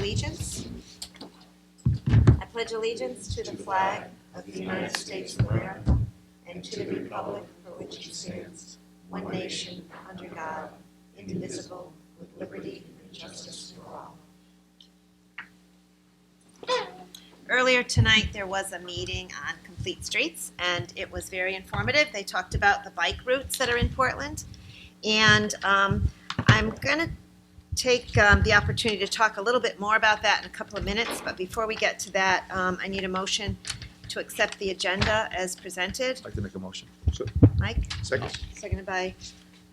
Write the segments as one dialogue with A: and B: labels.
A: allegiance. I pledge allegiance to the flag of the United States of America and to the republic for which it stands, one nation, under God, indivisible, with liberty and justice for all. Earlier tonight, there was a meeting on Complete Streets, and it was very informative. They talked about the bike routes that are in Portland, and I'm going to take the opportunity to talk a little bit more about that in a couple of minutes, but before we get to that, I need a motion to accept the agenda as presented.
B: I'd like to make a motion. So,
A: Mike?
B: second.
A: Seconded by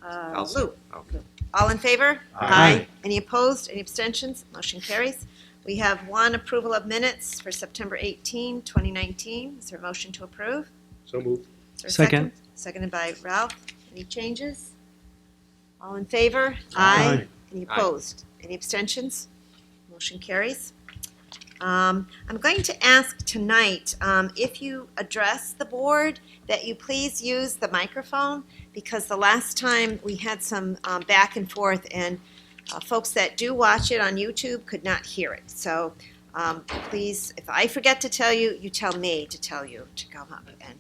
B: I'll
A: Lou.
B: Okay.
A: All in favor?
B: Aye.
A: Any opposed? Any abstentions? Motion carries. We have one approval of minutes for September 18, 2019. Is there a motion to approve?
B: So moved.
A: Is there a
C: Second.
A: Seconded by Ralph. Any changes? All in favor?
C: Aye.
A: Any opposed? Any abstentions? Motion carries. I'm going to ask tonight if you address the board that you please use the microphone, because the last time we had some back and forth, and folks that do watch it on YouTube could not hear it. So please, if I forget to tell you, you tell me to tell you to come up and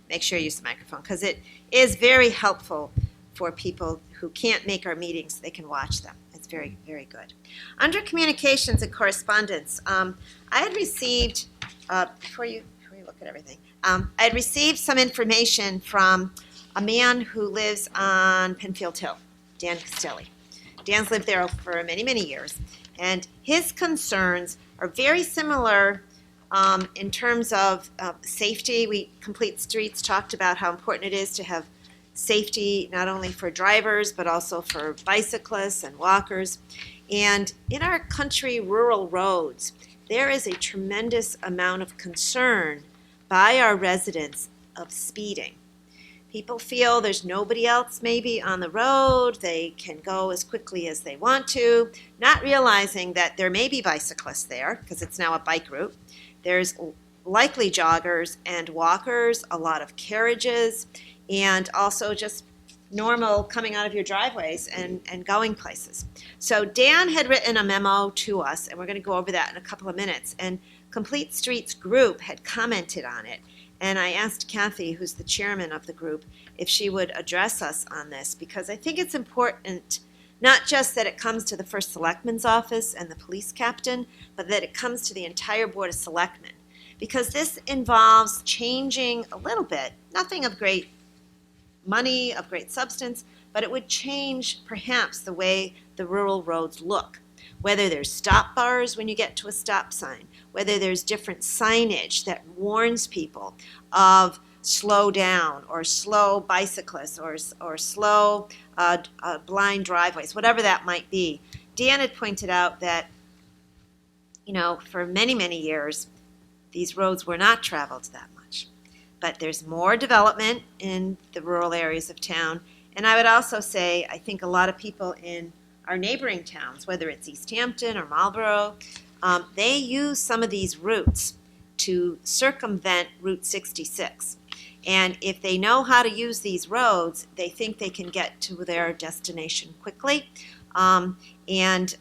A: make sure you use the microphone, because it is very helpful for people who can't make our meetings. They can watch them. It's very, very good. Under communications and correspondence, I had received, before you look at everything, I had received some information from a man who lives on Penfield Hill, Dan Castelli. Dan's lived there for many, many years, and his concerns are very similar in terms of safety. Complete Streets talked about how important it is to have safety not only for drivers but also for bicyclists and walkers. And in our country rural roads, there is a tremendous amount of concern by our residents of speeding. People feel there's nobody else maybe on the road. They can go as quickly as they want to, not realizing that there may be bicyclists there because it's now a bike route. There's likely joggers and walkers, a lot of carriages, and also just normal coming out of your driveways and going places. So Dan had written a memo to us, and we're going to go over that in a couple of minutes, and Complete Streets group had commented on it. And I asked Kathy, who's the chairman of the group, if she would address us on this, because I think it's important not just that it comes to the first selectman's office and the police captain, but that it comes to the entire board of selectmen. Because this involves changing a little bit, nothing of great money, of great substance, but it would change perhaps the way the rural roads look. Whether there's stop bars when you get to a stop sign, whether there's different signage that warns people of slow down or slow bicyclists or slow blind driveways, whatever that might be. Dan had pointed out that, for many, many years, these roads were not traveled that much. But there's more development in the rural areas of town. And I would also say, I think a lot of people in our neighboring towns, whether it's East Hampton or Marlborough, they use some of these routes to circumvent Route 66. And if they know how to use these roads, they think they can get to their destination quickly and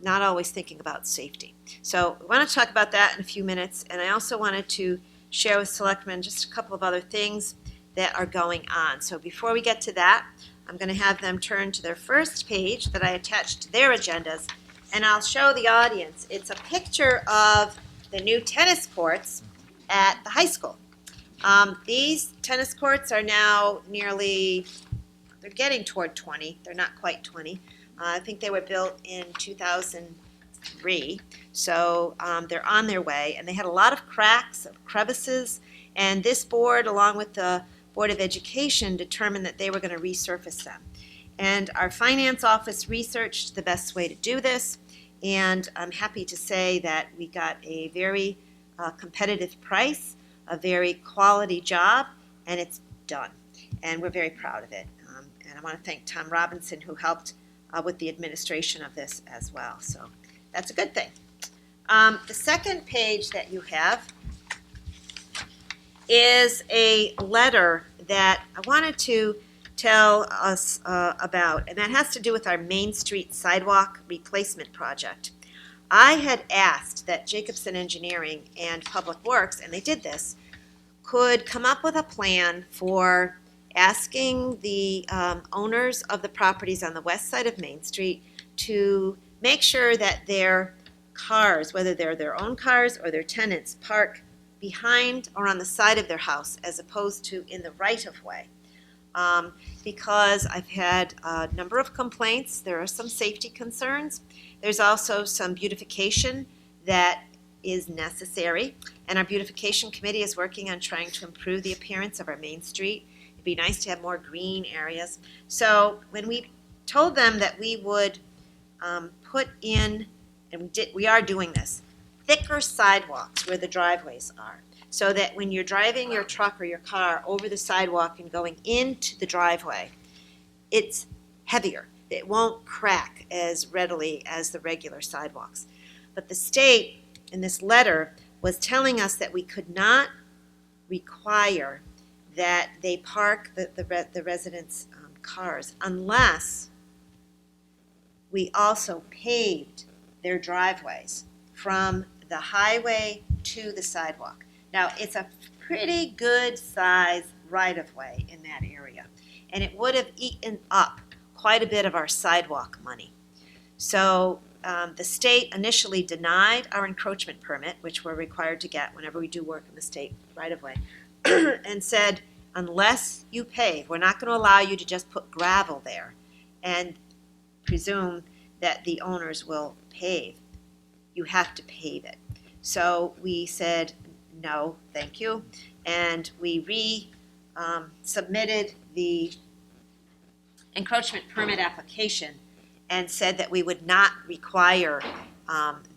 A: not always thinking about safety. So we want to talk about that in a few minutes. And I also wanted to share with selectmen just a couple of other things that are going on. So before we get to that, I'm going to have them turn to their first page that I attached to their agendas, and I'll show the audience. It's a picture of the new tennis courts at the high school. These tennis courts are now they're getting toward 20. They're not quite 20. I think they were built in 2003, so they're on their way, and they had a lot of cracks, crevices, and this board, along with the Board of Education, determined that they were going to resurface them. And our finance office researched the best way to do this, and I'm happy to say that we got a very competitive price, a very quality job, and it's done. And we're very proud of it. And I want to thank Tom Robinson, who helped with the administration of this as well. So that's a good thing. The second page that you have is a letter that I wanted to tell us about, and that has to do with our Main Street sidewalk replacement project. I had asked that Jacobson Engineering and Public Works, and they did this, could come up with a plan for asking the owners of the properties on the west side of Main Street to make sure that their cars, whether they're their own cars or their tenants, park behind or on the side of their house as opposed to in the right-of-way. Because I've had a number of complaints. There are some safety concerns. There's also some beautification that is necessary, and our beautification committee is working on trying to improve the appearance of our Main Street. It'd be nice to have more green areas. So when we told them that we would put in, and we are doing this, thicker sidewalks where the driveways are, so that when you're driving your truck or your car over the sidewalk and going into the driveway, it's heavier. It won't crack as readily as the regular sidewalks. But the state, in this letter, was telling us that we could not require that they park the residents' cars unless we also paved their driveways from the highway to the sidewalk. Now, it's a pretty good size right-of-way in that area, and it would have eaten up quite a bit of our sidewalk money. So the state initially denied our encroachment permit, which we're required to get whenever we do work in the state right-of-way, and said, unless you pave, we're not going to allow you to just put gravel there and presume that the owners will pave. You have to pave it. So we said, no, thank you. And we submitted the encroachment permit application and said that we would not require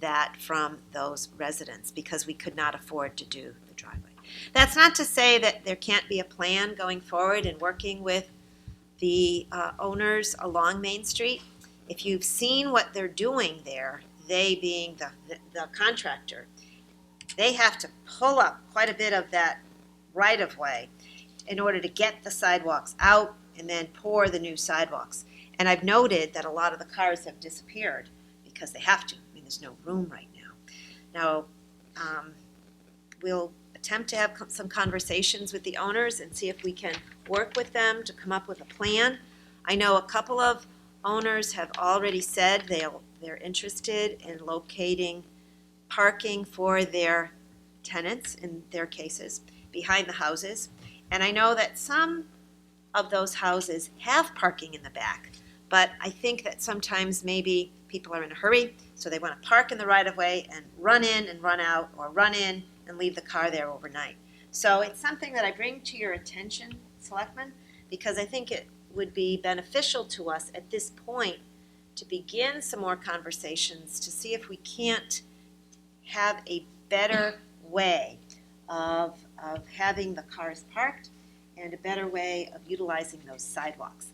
A: that from those residents because we could not afford to do the driveway. That's not to say that there can't be a plan going forward and working with the owners along Main Street. If you've seen what they're doing there, they being the contractor, they have to pull up quite a bit of that right-of-way in order to get the sidewalks out and then pour the new sidewalks. And I've noted that a lot of the cars have disappeared because they have to. I mean, there's no room right now. Now, we'll attempt to have some conversations with the owners and see if we can work with them to come up with a plan. I know a couple of owners have already said they're interested in locating parking for their tenants, in their cases, behind the houses. And I know that some of those houses have parking in the back, but I think that sometimes maybe people are in a hurry, so they want to park in the right-of-way and run in and run out, or run in and leave the car there overnight. So it's something that I bring to your attention, Selectmen, because I think it would be beneficial to us at this point to begin some more conversations to see if we can't have a better way of having the cars parked and a better way of utilizing those sidewalks.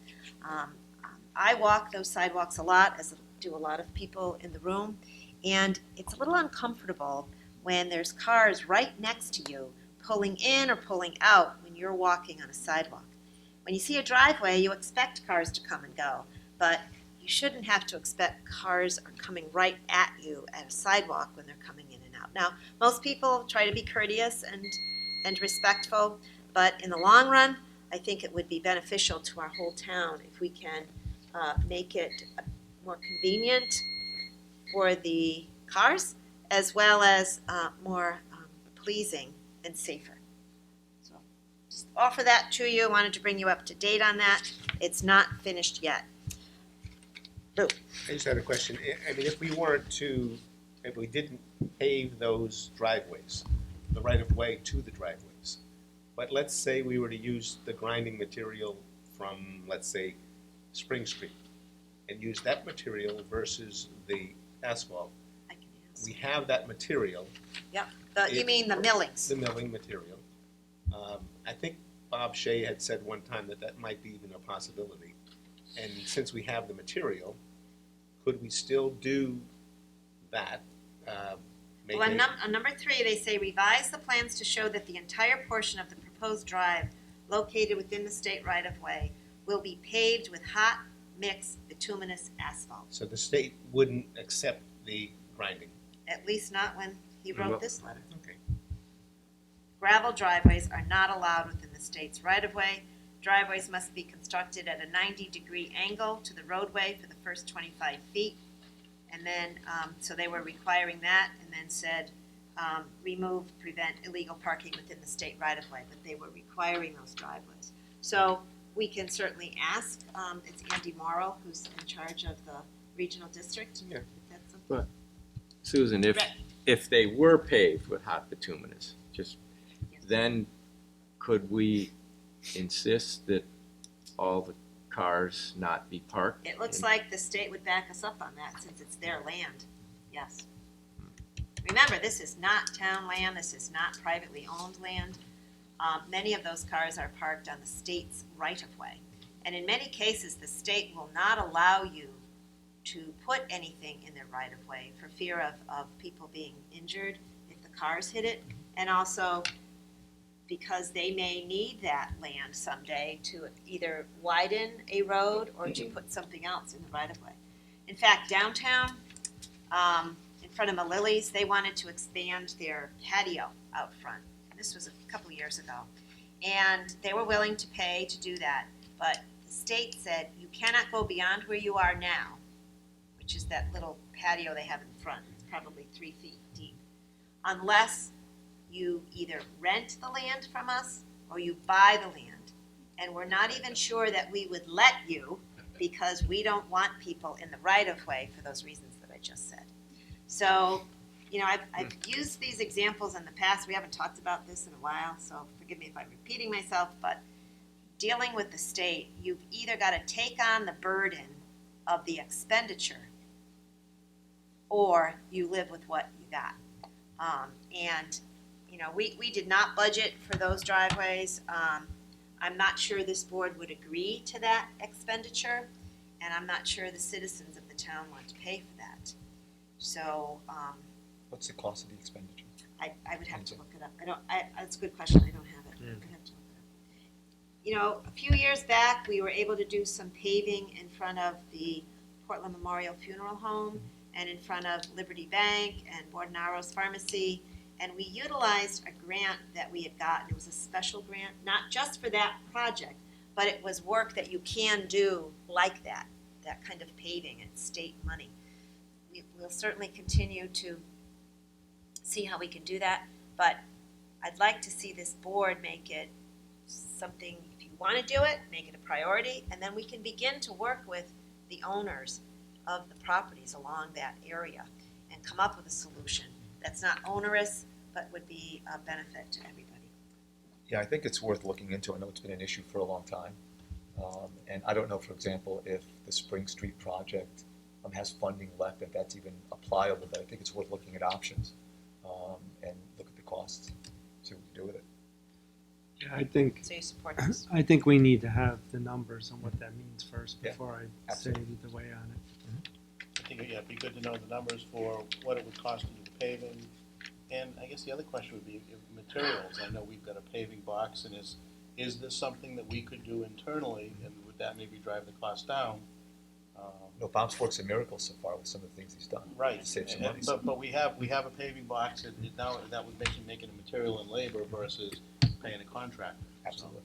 A: I walk those sidewalks a lot, as do a lot of people in the room, and it's a little uncomfortable when there's cars right next to you pulling in or pulling out when you're walking on a sidewalk. When you see a driveway, you expect cars to come and go, but you shouldn't have to expect cars are coming right at you at a sidewalk when they're coming in and out. Now, most people try to be courteous and respectful, but in the long run, I think it would be beneficial to our whole town if we can make it more convenient for the cars as well as more pleasing and safer. So just offer that to you. I wanted to bring you up to date on that. It's not finished yet. Boo.
C: I just had a question. I mean, if we didn't pave those driveways, the right-of-way to the driveways, but let's say we were to use the grinding material from, let's say, Spring Street, and use that material versus the asphalt.
A: I can ask.
C: We have that material.
A: Yep. You mean the millings?
C: The milling material. I think Bob Shea had said one time that might be even a possibility. And since we have the material, could we still do that?
A: Well, on number 3, they say revise the plans to show that the entire portion of the proposed drive located within the state right-of-way will be paved with hot mix bituminous asphalt.
C: So the state wouldn't accept the grinding.
A: At least not when he wrote this letter.
C: Okay.
A: Gravel driveways are not allowed within the state's right-of-way. Driveways must be constructed at a 90-degree angle to the roadway for the first 25 feet. And then, so they were requiring that, and then said, prevent illegal parking within the state right-of-way, but they were requiring those driveways. So we can certainly ask, it's Andy Morrow, who's in charge of the regional district.
C: Yeah.
A: If that's something.
D: But, Susan,
A: Right.
D: if they were paved with hot bituminous, just
A: Yes.
D: then could we insist that all the cars not be parked?
A: It looks
D: in-
A: like the state would back us up on that since it's their land. Yes. Remember, this is not town land. This is not privately owned land. Many of those cars are parked on the state's right-of-way. And in many cases, the state will not allow you to put anything in their right-of-way for fear of people being injured if the cars hit it. And also because they may need that land someday to either widen a road or to put something else in the right-of-way. In fact, downtown, in front of Malili's, they wanted to expand their patio out front. This was a couple of years ago. And they were willing to pay to do that. But the state said, you cannot go beyond where you are now, which is that little patio they have in front. It's probably 3 feet deep. Unless you either rent the land from us or you buy the land. And we're not even sure that we would let you because we don't want people in the right-of-way for those reasons that I just said. So, you know, I've used these examples in the past. We haven't talked about this in a while, so forgive me if I'm repeating myself, but dealing with the state, you've either got to take on the burden of the expenditure or you live with what you got. And, you know, we did not budget for those driveways. I'm not sure this board would agree to that expenditure, and I'm not sure the citizens of the town want to pay for that. So,
B: What's the cost of the expenditure?
A: I would have to look it up. That's a good question. I don't have it.
D: Yeah.
A: I'd have to look it up. You know, a few years back, we were able to do some paving in front of the Portland Memorial Funeral Home and in front of Liberty Bank and Bordenaro's Pharmacy. And we utilized a grant that we had gotten. It was a special grant, not just for that project, but it was work that you can do like that kind of paving. It's state money. We'll certainly continue to see how we can do that, but I'd like to see this board make it something, if you want to do it, make it a priority, and then we can begin to work with the owners of the properties along that area and come up with a solution that's not onerous, but would be a benefit to everybody.
B: Yeah, I think it's worth looking into. I know it's been an issue for a long time. And I don't know, for example, if the Spring Street project has funding left, if that's even applicable, but I think it's worth looking at options and look at the costs, see what we can do with it.
E: Yeah, I think
A: So you support this?
E: I think we need to have the numbers on what that means first
B: Yeah,
E: before I
B: absolutely.
E: say either way on it.
F: I think, yeah, it'd be good to know the numbers for what it would cost to do the paving. And I guess the other question would be materials. I know we've got a paving box, and is this something that we could do internally, and would that maybe drive the cost down?
B: No, Bob's work's a miracle so far with some of the things he's done.
F: Right.
B: To save some
F: And-
B: money.
F: But we have a paving box, and now that would make it a material and labor versus paying a contractor.
B: Absolutely.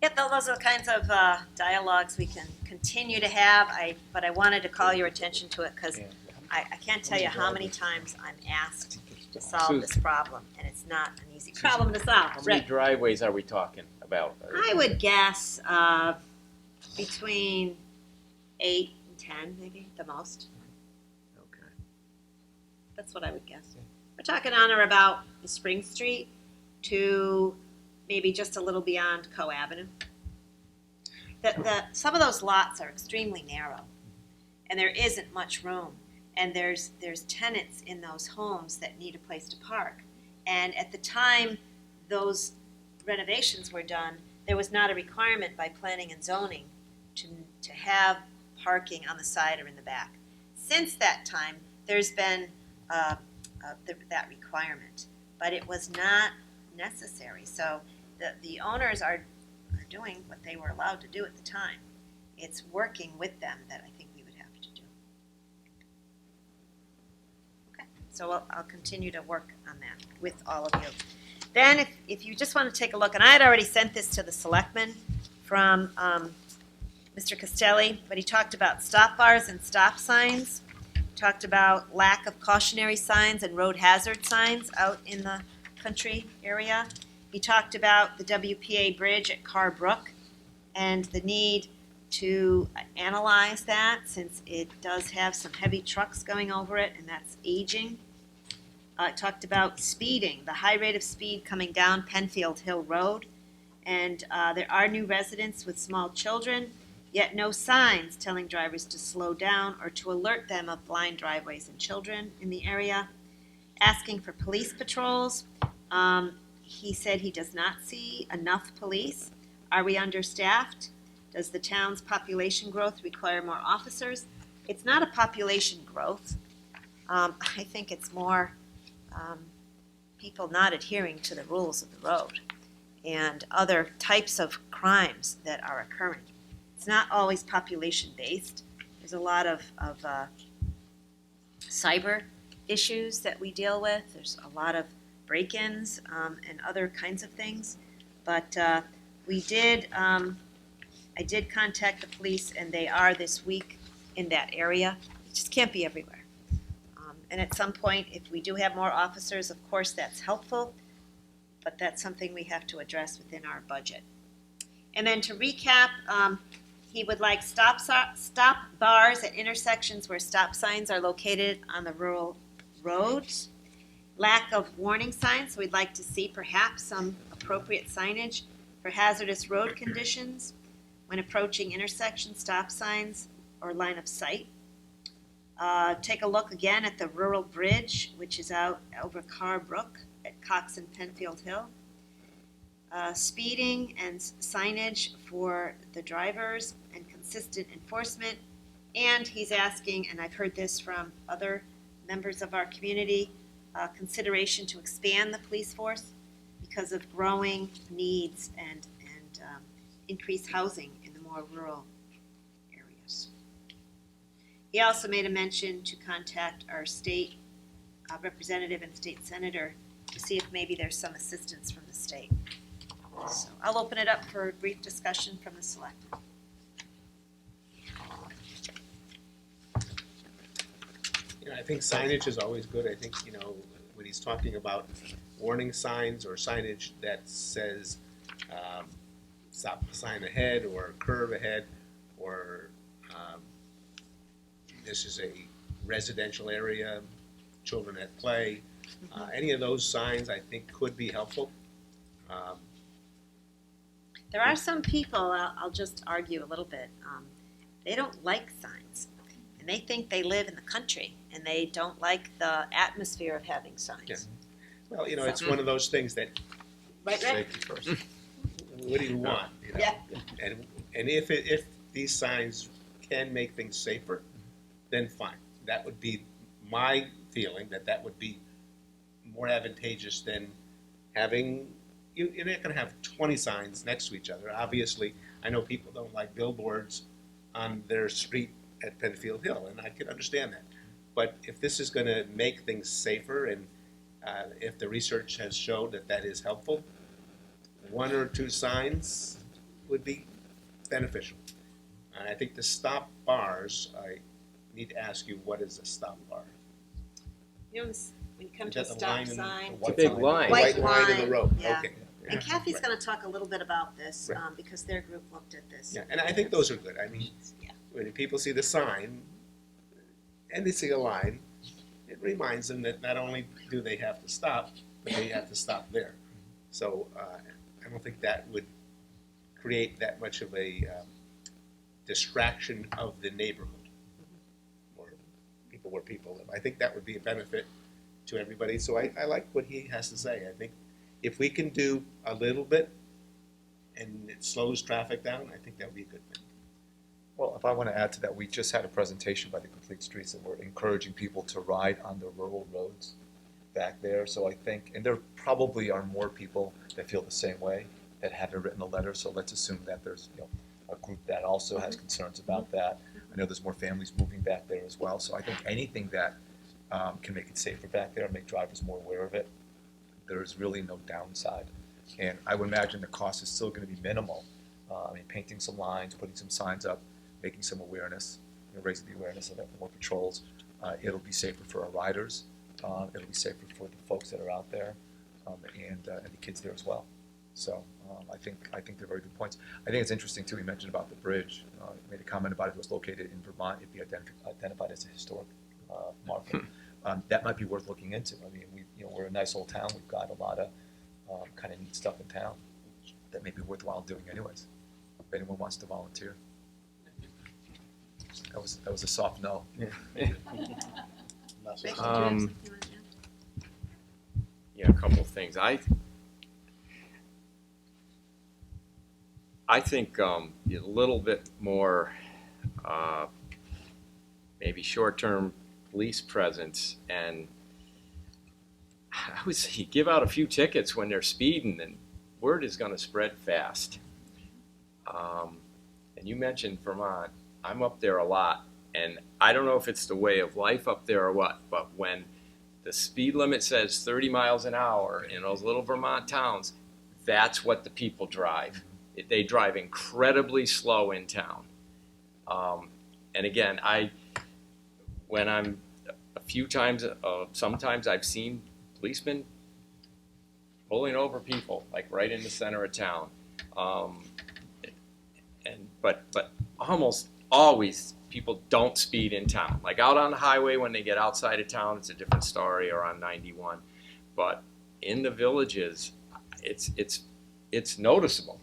A: Yeah, those are the kinds of dialogues we can continue to have. But I wanted to call your attention to it because
B: Yeah.
A: I can't tell you how many times I'm asked to solve this problem, and it's not an easy problem to solve.
D: How many driveways are we talking about?
A: I would guess between 8 and 10, maybe the most.
D: Okay.
A: That's what I would guess. We're talking on or about the Spring Street to maybe just a little beyond Co Avenue. Some of those lots are extremely narrow, and there isn't much room. And there's tenants in those homes that need a place to park. And at the time those renovations were done, there was not a requirement by planning and zoning to have parking on the side or in the back. Since that time, there's been that requirement, but it was not necessary. So the owners are doing what they were allowed to do at the time. It's working with them that I think we would have to do. So I'll continue to work on that with all of you. Then if you just want to take a look, and I had already sent this to the selectmen from Mr. Castelli, but he talked about stop bars and stop signs, talked about lack of cautionary signs and road hazard signs out in the country area. He talked about the WPA bridge at Carr Brook and the need to analyze that since it does have some heavy trucks going over it and that's aging. Talked about speeding, the high rate of speed coming down Penfield Hill Road. And there are new residents with small children, yet no signs telling drivers to slow down or to alert them of blind driveways and children in the area. Asking for police patrols. He said he does not see enough police. Are we understaffed? Does the town's population growth require more officers? It's not a population growth. I think it's more people not adhering to the rules of the road and other types of crimes that are occurring. It's not always population-based. There's a lot of cyber issues that we deal with. There's a lot of break-ins and other kinds of things. But I did contact the police, and they are this week in that area. It just can't be everywhere. And at some point, if we do have more officers, of course, that's helpful, but that's something we have to address within our budget. And then to recap, he would like stop bars at intersections where stop signs are located on the rural roads. Lack of warning signs, so we'd like to see perhaps some appropriate signage for hazardous road conditions when approaching intersections, stop signs, or line of sight. Take a look again at the rural bridge, which is out over Carr Brook at Cox and Penfield Hill. Speeding and signage for the drivers and consistent enforcement. And he's asking, and I've heard this from other members of our community, consideration to expand the police force because of growing needs and increased housing in the more rural areas. He also made a mention to contact our state representative and state senator to see if maybe there's some assistance from the state. So I'll open it up for a brief discussion from the selectmen.
C: I think signage is always good. I think, when he's talking about warning signs or signage that says stop sign ahead or curve ahead or this is a residential area, children at play, any of those signs I think could be helpful.
A: There are some people, I'll just argue a little bit, they don't like signs. And they think they live in the country, and they don't like the atmosphere of having signs.
C: Yeah. Well, it's one of those things that,
A: Right, Rick?
D: Safety first.
C: what do you want?
A: Yeah.
C: And if these signs can make things safer, then fine. That would be my feeling, that would be more advantageous than having, you're not going to have 20 signs next to each other. Obviously, I know people don't like billboards on their street at Penfield Hill, and I can understand that. But if this is going to make things safer, and if the research has shown that is helpful, one or two signs would be beneficial. And I think the stop bars, I need to ask you, what is a stop bar?
A: When you come
C: Is
A: to a
C: that the
A: stop
C: line in-
A: sign.
D: It's a big line.
A: White
C: line in the
A: line,
C: road,
A: yeah.
C: okay.
A: And Kathy's
C: Right.
A: going to talk a little bit about this
C: Right.
A: because their group looked at this.
C: Yeah, and I think those are good. I mean,
A: Yeah.
C: when people see the sign and they see a line, it reminds them that not only do they have to stop, but they have to stop there. So I don't think that would create that much of a distraction of the neighborhood or people where people live. I think that would be a benefit to everybody. So I like what he has to say. I think if we can do a little bit and it slows traffic down, I think that would be a good thing.
B: Well, if I want to add to that, we just had a presentation by the Complete Streets that we're encouraging people to ride on the rural roads back there. So I think, and there probably are more people that feel the same way that haven't written a letter. So let's assume that there's a group that also has concerns about that. I know there's more families moving back there as well. So I think anything that can make it safer back there and make drivers more aware of it. There is really no downside. And I would imagine the cost is still going to be minimal. I mean, painting some lines, putting some signs up, making some awareness, raising the awareness of it, more patrols. It'll be safer for our riders. It'll be safer for the folks that are out there, and the kids there as well. So I think they're very good points. I think it's interesting too. He mentioned about the bridge. He made a comment about it was located in Vermont. It'd be identified as a historic marker. That might be worth looking into. I mean, we're a nice old town. We've got a lot of kind of neat stuff in town that may be worthwhile doing anyways. If anyone wants to volunteer. That was a soft no.
F: Not so-
A: Rick, did you have something you wanted to add?
D: Yeah, a couple of things. I think a little bit more maybe short-term police presence, and I would say give out a few tickets when they're speeding, and word is going to spread fast. And you mentioned Vermont. I'm up there a lot, and I don't know if it's the way of life up there or what, but when the speed limit says 30 miles an hour in those little Vermont towns, that's what the people drive. They drive incredibly slow in town. And again, when I'm a few times, sometimes I've seen policemen pulling over people, like right in the center of town. But almost always people don't speed in town. Like out on the highway when they get outside of town, it's a different story, or on 91. But in the villages, it's noticeable.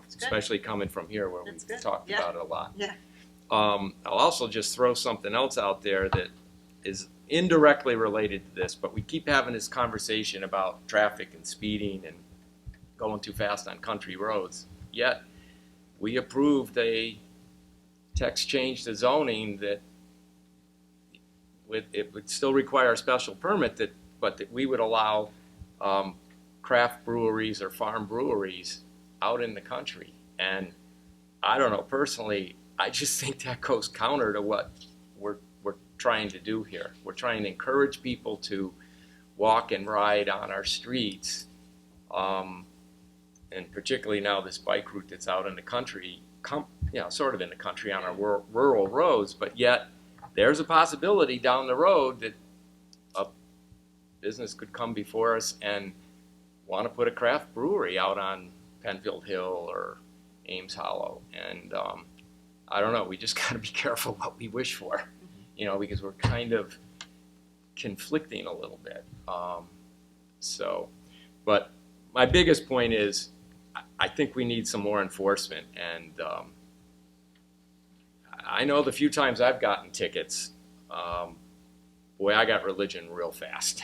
D: Especially coming from here where
A: That's
D: we've
A: good.
D: talked
A: Yeah.
D: about it a lot.
A: Yeah.
D: I'll also just throw something else out there that is indirectly related to this, but we keep having this conversation about traffic and speeding and going too fast on country roads. Yet, we approved a text change to zoning that it would still require a special permit, but that we would allow craft breweries or farm breweries out in the country. And I don't know, personally, I just think that goes counter to what we're trying to do here. We're trying to encourage people to walk and ride on our streets, and particularly now this bike route that's out in the country, sort of in the country on our rural roads, but yet there's a possibility down the road that a business could come before us and want to put a craft brewery out on Penfield Hill or Ames Hollow. And I don't know, we just got to be careful what we wish for, because we're kind of conflicting a little bit. But my biggest point is I think we need some more enforcement. And I know the few times I've gotten tickets, boy, I got religion real fast.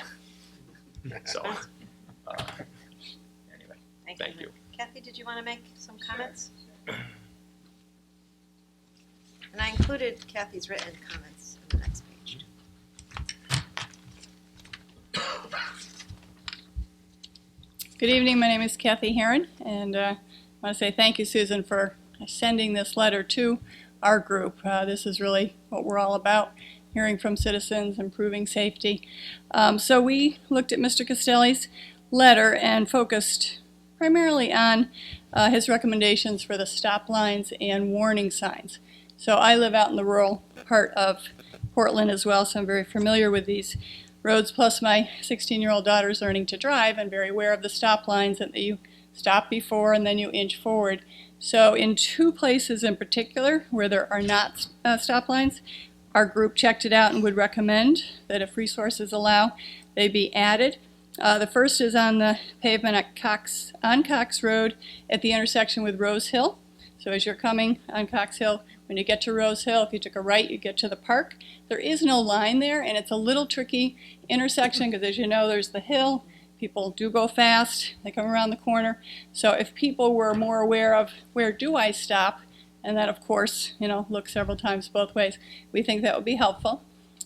D: So, anyway, thank you.
A: Kathy, did you want to make some comments? And I included Kathy's written comments on the next page.
G: Good evening. My name is Kathy Heron, and I want to say thank you, Susan, for sending this letter to our group. This is really what we're all about, hearing from citizens, improving safety. So we looked at Mr. Castelli's letter and focused primarily on his recommendations for the stop lines and warning signs. So I live out in the rural part of Portland as well, so I'm very familiar with these roads, plus my 16-year-old daughter is learning to drive and very aware of the stop lines, and that you stop before and then you inch forward. So in two places in particular where there are not stop lines, our group checked it out and would recommend that if resources allow, they be added. The first is on the pavement at Cox Road at the intersection with Rose Hill. So as you're coming on Cox Hill, when you get to Rose Hill, if you took a right, you get to the park. There is no line there, and it's a little tricky intersection because, as you know, there's the hill. People do go fast. They come around the corner. So if people were more aware of where do I stop, and then, of course, look several times both ways, we think that would be helpful.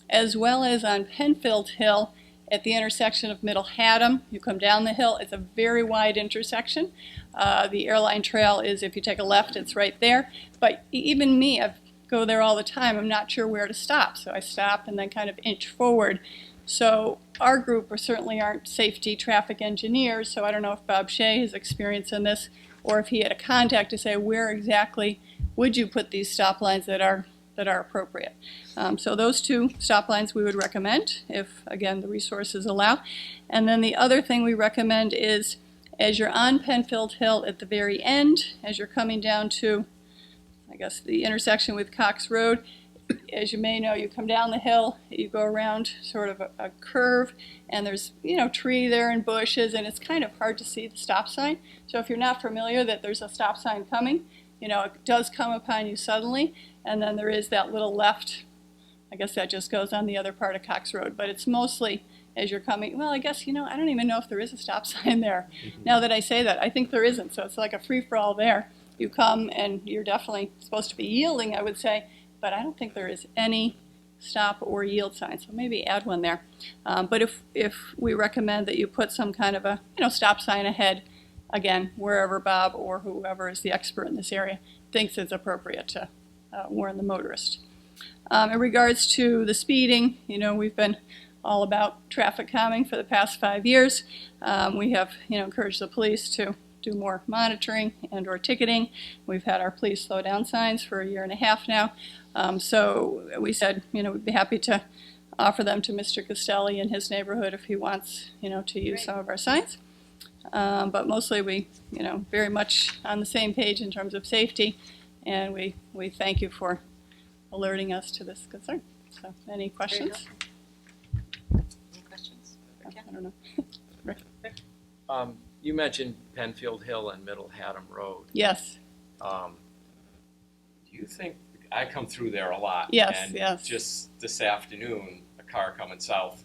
G: As well as on Penfield Hill at the intersection of Middle Haddam. You come down the hill. It's a very wide intersection. The airline trail is, if you take a left, it's right there. But even me, I've go there all the time. I'm not sure where to stop, so I stop and then kind of inch forward. So our group certainly aren't safety traffic engineers, so I don't know if Bob Shea has experience in this, or if he had a contact to say where exactly would you put these stop lines that are appropriate. So those two stop lines we would recommend if, again, the resources allow. And then the other thing we recommend is as you're on Penfield Hill at the very end, as you're coming down to, I guess, the intersection with Cox Road, as you may know, you come down the hill, you go around sort of a curve, and there's, tree there and bushes, and it's kind of hard to see the stop sign. So if you're not familiar that there's a stop sign coming, it does come upon you suddenly, and then there is that little left, I guess that just goes on the other part of Cox Road, but it's mostly as you're coming, well, I guess, I don't even know if there is a stop sign there. Now that I say that, I think there isn't, so it's like a free-for-all there. You come, and you're definitely supposed to be yielding, I would say, but I don't think there is any stop or yield sign, so maybe add one there. But if we recommend that you put some kind of a stop sign ahead, again, wherever Bob or whoever is the expert in this area thinks it's appropriate to warn the motorist. In regards to the speeding, we've been all about traffic calming for the past 5 years. We have encouraged the police to do more monitoring and or ticketing. We've had our please slow down signs for 1.5 years now. So we said, we'd be happy to offer them to Mr. Castelli in his neighborhood if he wants, to use some of our signs. But mostly we, very much on the same page in terms of safety, and we thank you for alerting us to this concern. So, any questions?
A: Any questions?
G: I don't know.
D: You mentioned Penfield Hill and Middle Haddam Road.
G: Yes.
D: Do you think, I come through there a lot.
G: Yes,
D: and
G: yes.
D: Just this afternoon, a car coming south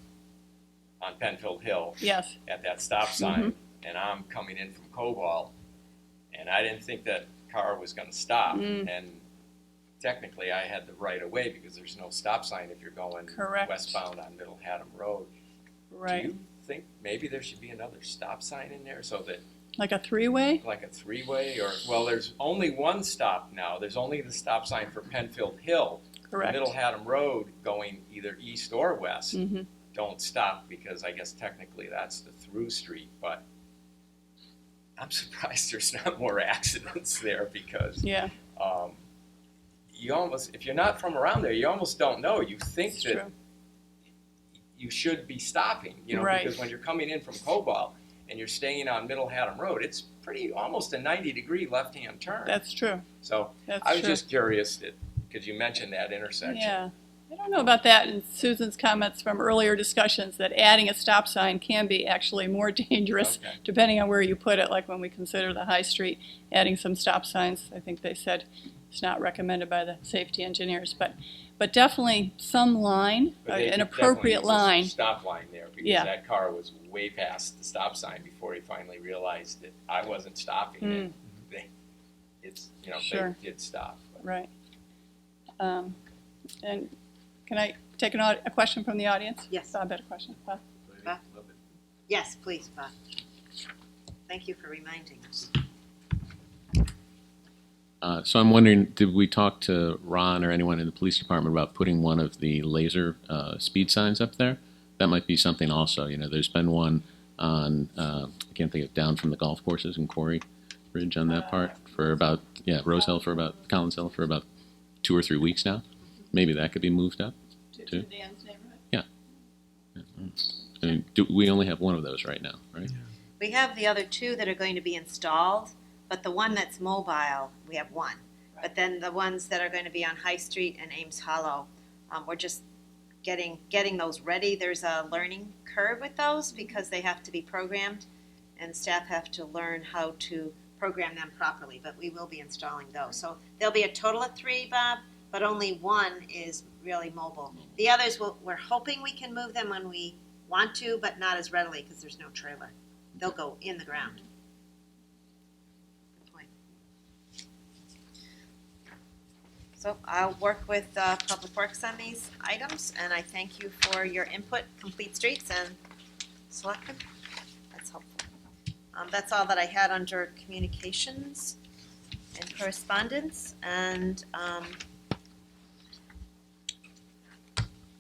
D: on Penfield Hill
G: Yes.
D: at that stop sign, and I'm coming in from Cobalt, and I didn't think that car was going to stop. And technically, I had the right of way because there's no stop sign if you're going
G: Correct.
D: westbound on Middle Haddam Road.
G: Right.
D: Do you think maybe there should be another stop sign in there so that,
G: Like a three-way?
D: like a three-way, or, well, there's only one stop now. There's only the stop sign for Penfield Hill.
G: Correct.
D: Middle Haddam Road going either east or west
G: Mm-hmm.
D: don't stop because I guess technically that's the through street, but I'm surprised there's not more accidents there because
G: Yeah.
D: You almost, if you're not from around there, you almost don't know. You think
G: It's
D: that
G: true.
D: you should be stopping,
G: Right.
D: because when you're coming in from Cobalt and you're staying on Middle Haddam Road, it's pretty almost a 90-degree left-hand turn.
G: That's true.
D: So
G: That's
D: I was
G: true.
D: just curious because you mentioned that intersection.
G: Yeah. I don't know about that, and Susan's comments from earlier discussions that adding a stop sign can be actually more dangerous
D: Okay.
G: depending on where you put it, like when we consider the High Street, adding some stop signs, I think they said it's not recommended by the safety engineers, but definitely some line,
D: But they
G: an
D: could
G: appropriate
D: definitely use a
G: line.
D: stop line there because
G: Yeah.
D: that car was way past the stop sign before he finally realized that I wasn't stopping. And
G: Sure.
D: they did stop. But
G: Right. And can I take a question from the audience?
A: Yes.
G: Bob had a question. Bob?
A: Bob? Yes, please, Bob. Thank you for reminding us.
H: So I'm wondering, did we talk to Ron or anyone in the police department about putting one of the laser speed signs up there? That might be something also. There's been one on, I can't think of, down from the golf courses in Quarry Ridge on that part for about, Rose Hill for about, Collins Hill for about 2 or 3 weeks now. Maybe that could be moved up.
G: To Dan's neighborhood?
H: I mean, we only have one of those right now, right?
A: We have the other two that are going to be installed, but the one that's mobile, we have one. But then the ones that are going to be on High Street and Ames Hollow, we're just getting those ready. There's a learning curve with those because they have to be programmed, and staff have to learn how to program them properly, but we will be installing those. So there'll be a total of 3, Bob, but only one is really mobile. The others, we're hoping we can move them when we want to, but not as readily because there's no trailer. They'll go in the ground. Good point. So I'll work with Public Works on these items, and I thank you for your input, Complete Streets and Selectmen. That's helpful. That's all that I had under communications and correspondence, and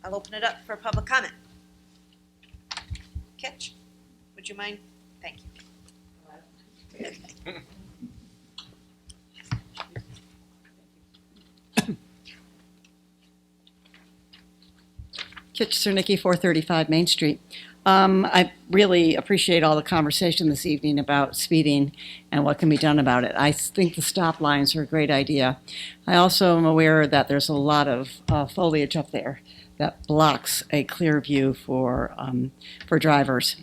A: I'll open it up for public comment. Kitch, would you mind? Thank you.
I: Kitch Cernicki, 435 Main Street. I really appreciate all the conversation this evening about speeding and what can be done about it. I think the stop lines are a great idea. I also am aware that there's a lot of foliage up there that blocks a clear view for drivers.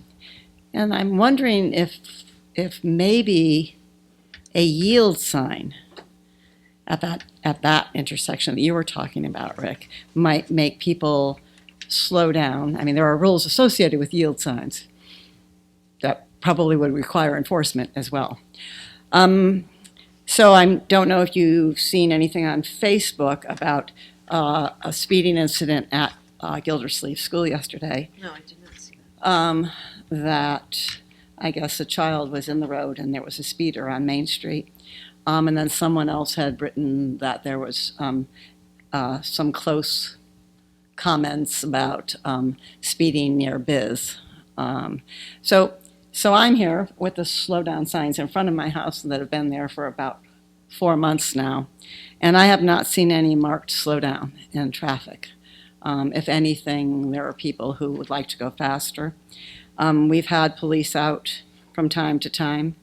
I: And I'm wondering if maybe a yield sign at that intersection that you were talking about, Rick, might make people slow down. I mean, there are rules associated with yield signs that probably would require enforcement as well. So I don't know if you've seen anything on Facebook about a speeding incident at Gildersleeve School yesterday.
A: No, I did not see that.
I: That I guess a child was in the road and there was a speeder on Main Street. And then someone else had written that there was some close comments about speeding near Biz. So I'm here with the slow down signs in front of my house that have been there for about 4 months now, and I have not seen any marked slowdown in traffic. If anything, there are people who would like to go faster. We've had police out from time to time.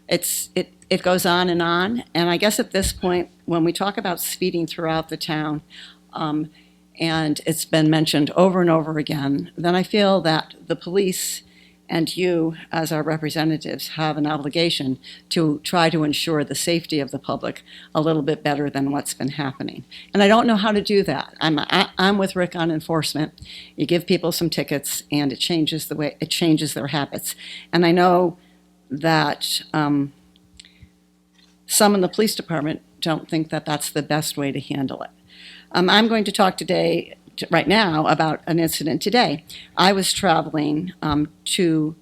I: It goes on, and I guess at this point, when we talk about speeding throughout the town, and it's been mentioned over and over again, then I feel that the police and you, as our representatives, have an obligation to try to ensure the safety of the public a little bit better than what's been happening. And I don't know how to do that. I'm with Rick on enforcement. You give people some tickets, and it changes their habits. And I know that some in the police department don't think that that's the best way to handle it. I'm going to talk right now about an incident today. I was traveling to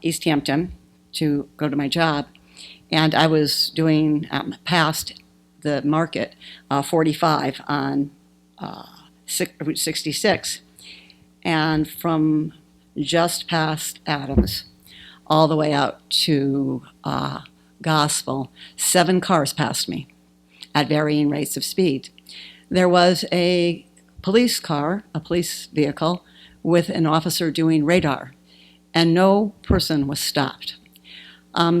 I: East Hampton to go to my job, and I was doing past the market 45 on Route 66, and from just past Adams all the way out to Gospel, 7 cars passed me at varying rates of speed. There was a police vehicle with an officer doing radar, and no person was stopped.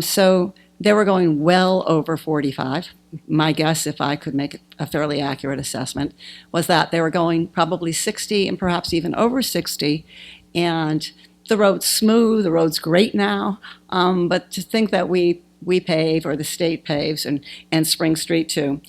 I: So they were going well over 45. My guess, if I could make a fairly accurate assessment, was that they were going probably 60 and perhaps even over 60, and the road's smooth, the road's great now, but to think that we pave, or the state paves, and Spring Street too,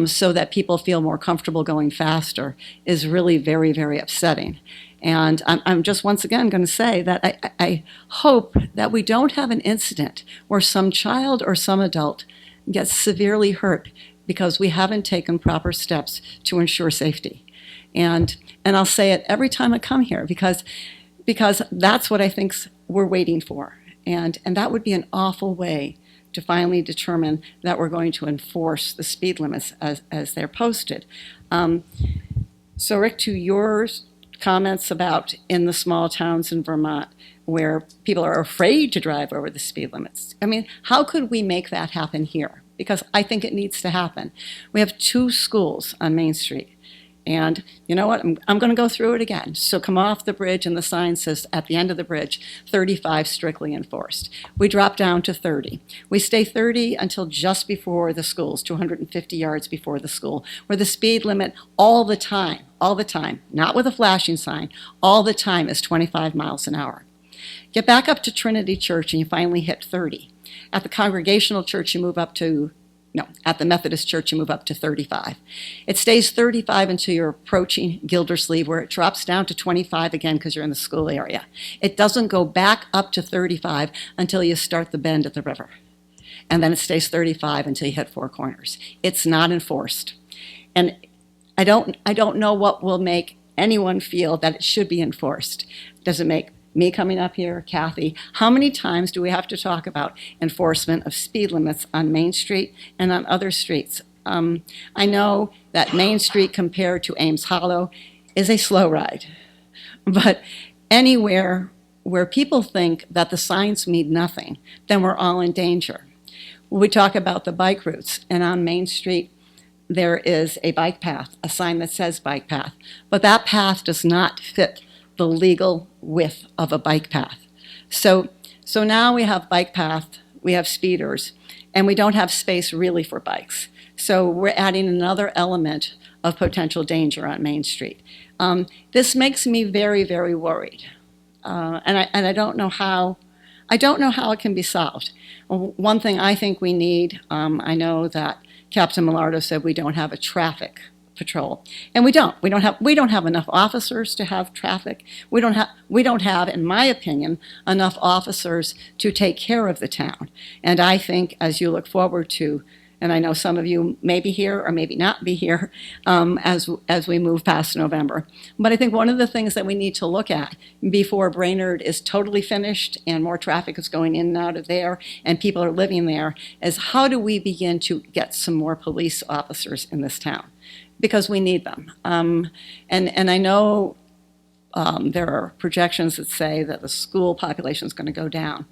I: so that people feel more comfortable going faster is really very, very upsetting. And I'm just once again going to say that I hope that we don't have an incident where some child or some adult gets severely hurt because we haven't taken proper steps to ensure safety. And I'll say it every time I come here because that's what I think we're waiting for. And that would be an awful way to finally determine that we're going to enforce the speed limits as they're posted. So Rick, to your comments about in the small towns in Vermont where people are afraid to drive over the speed limits, I mean, how could we make that happen here? Because I think it needs to happen. We have 2 schools on Main Street. And you know what? I'm going to go through it again. So come off the bridge, and the sign says at the end of the bridge, 35 strictly enforced. We drop down to 30. We stay 30 until just before the schools, 250 yards before the school, where the speed limit all the time, not with a flashing sign, all the time is 25 miles an hour. Get back up to Trinity Church, and you finally hit 30. At the Congregational Church, you move up to at the Methodist Church, you move up to 35. It stays 35 until you're approaching Gildersleeve, where it drops down to 25 again because you're in the school area. It doesn't go back up to 35 until you start the bend at the river. And then it stays 35 until you hit 4 corners. It's not enforced. And I don't know what will make anyone feel that it should be enforced. Does it make me coming up here, Kathy, how many times do we have to talk about enforcement of speed limits on Main Street and on other streets I know that Main Street compared to Ames Hollow is a slow ride, but anywhere where people think that the signs mean nothing, then we're all in danger. We talk about the bike routes, and on Main Street, there is a bike path, a sign that says bike path, but that path does not fit the legal width of a bike path. So now we have bike path, we have speeders, and we don't have space really for bikes. So we're adding another element of potential danger on Main Street. This makes me very, very worried, and I don't know how. I don't know how it can be solved. One thing I think we need, I know that Captain Millardo said we don't have a traffic patrol, and we don't. We don't have enough officers to have traffic. We don't have, in my opinion, enough officers to take care of the town. And I think as you look forward to, and I know some of you may be here or maybe not be here as we move past November. But I think one of the things that we need to look at before Brainerd is totally finished and more traffic is going in and out of there and people are living there is how do we begin to get some more police officers in this town? Because we need them. And I know there are projections that say that the school population is going to go down.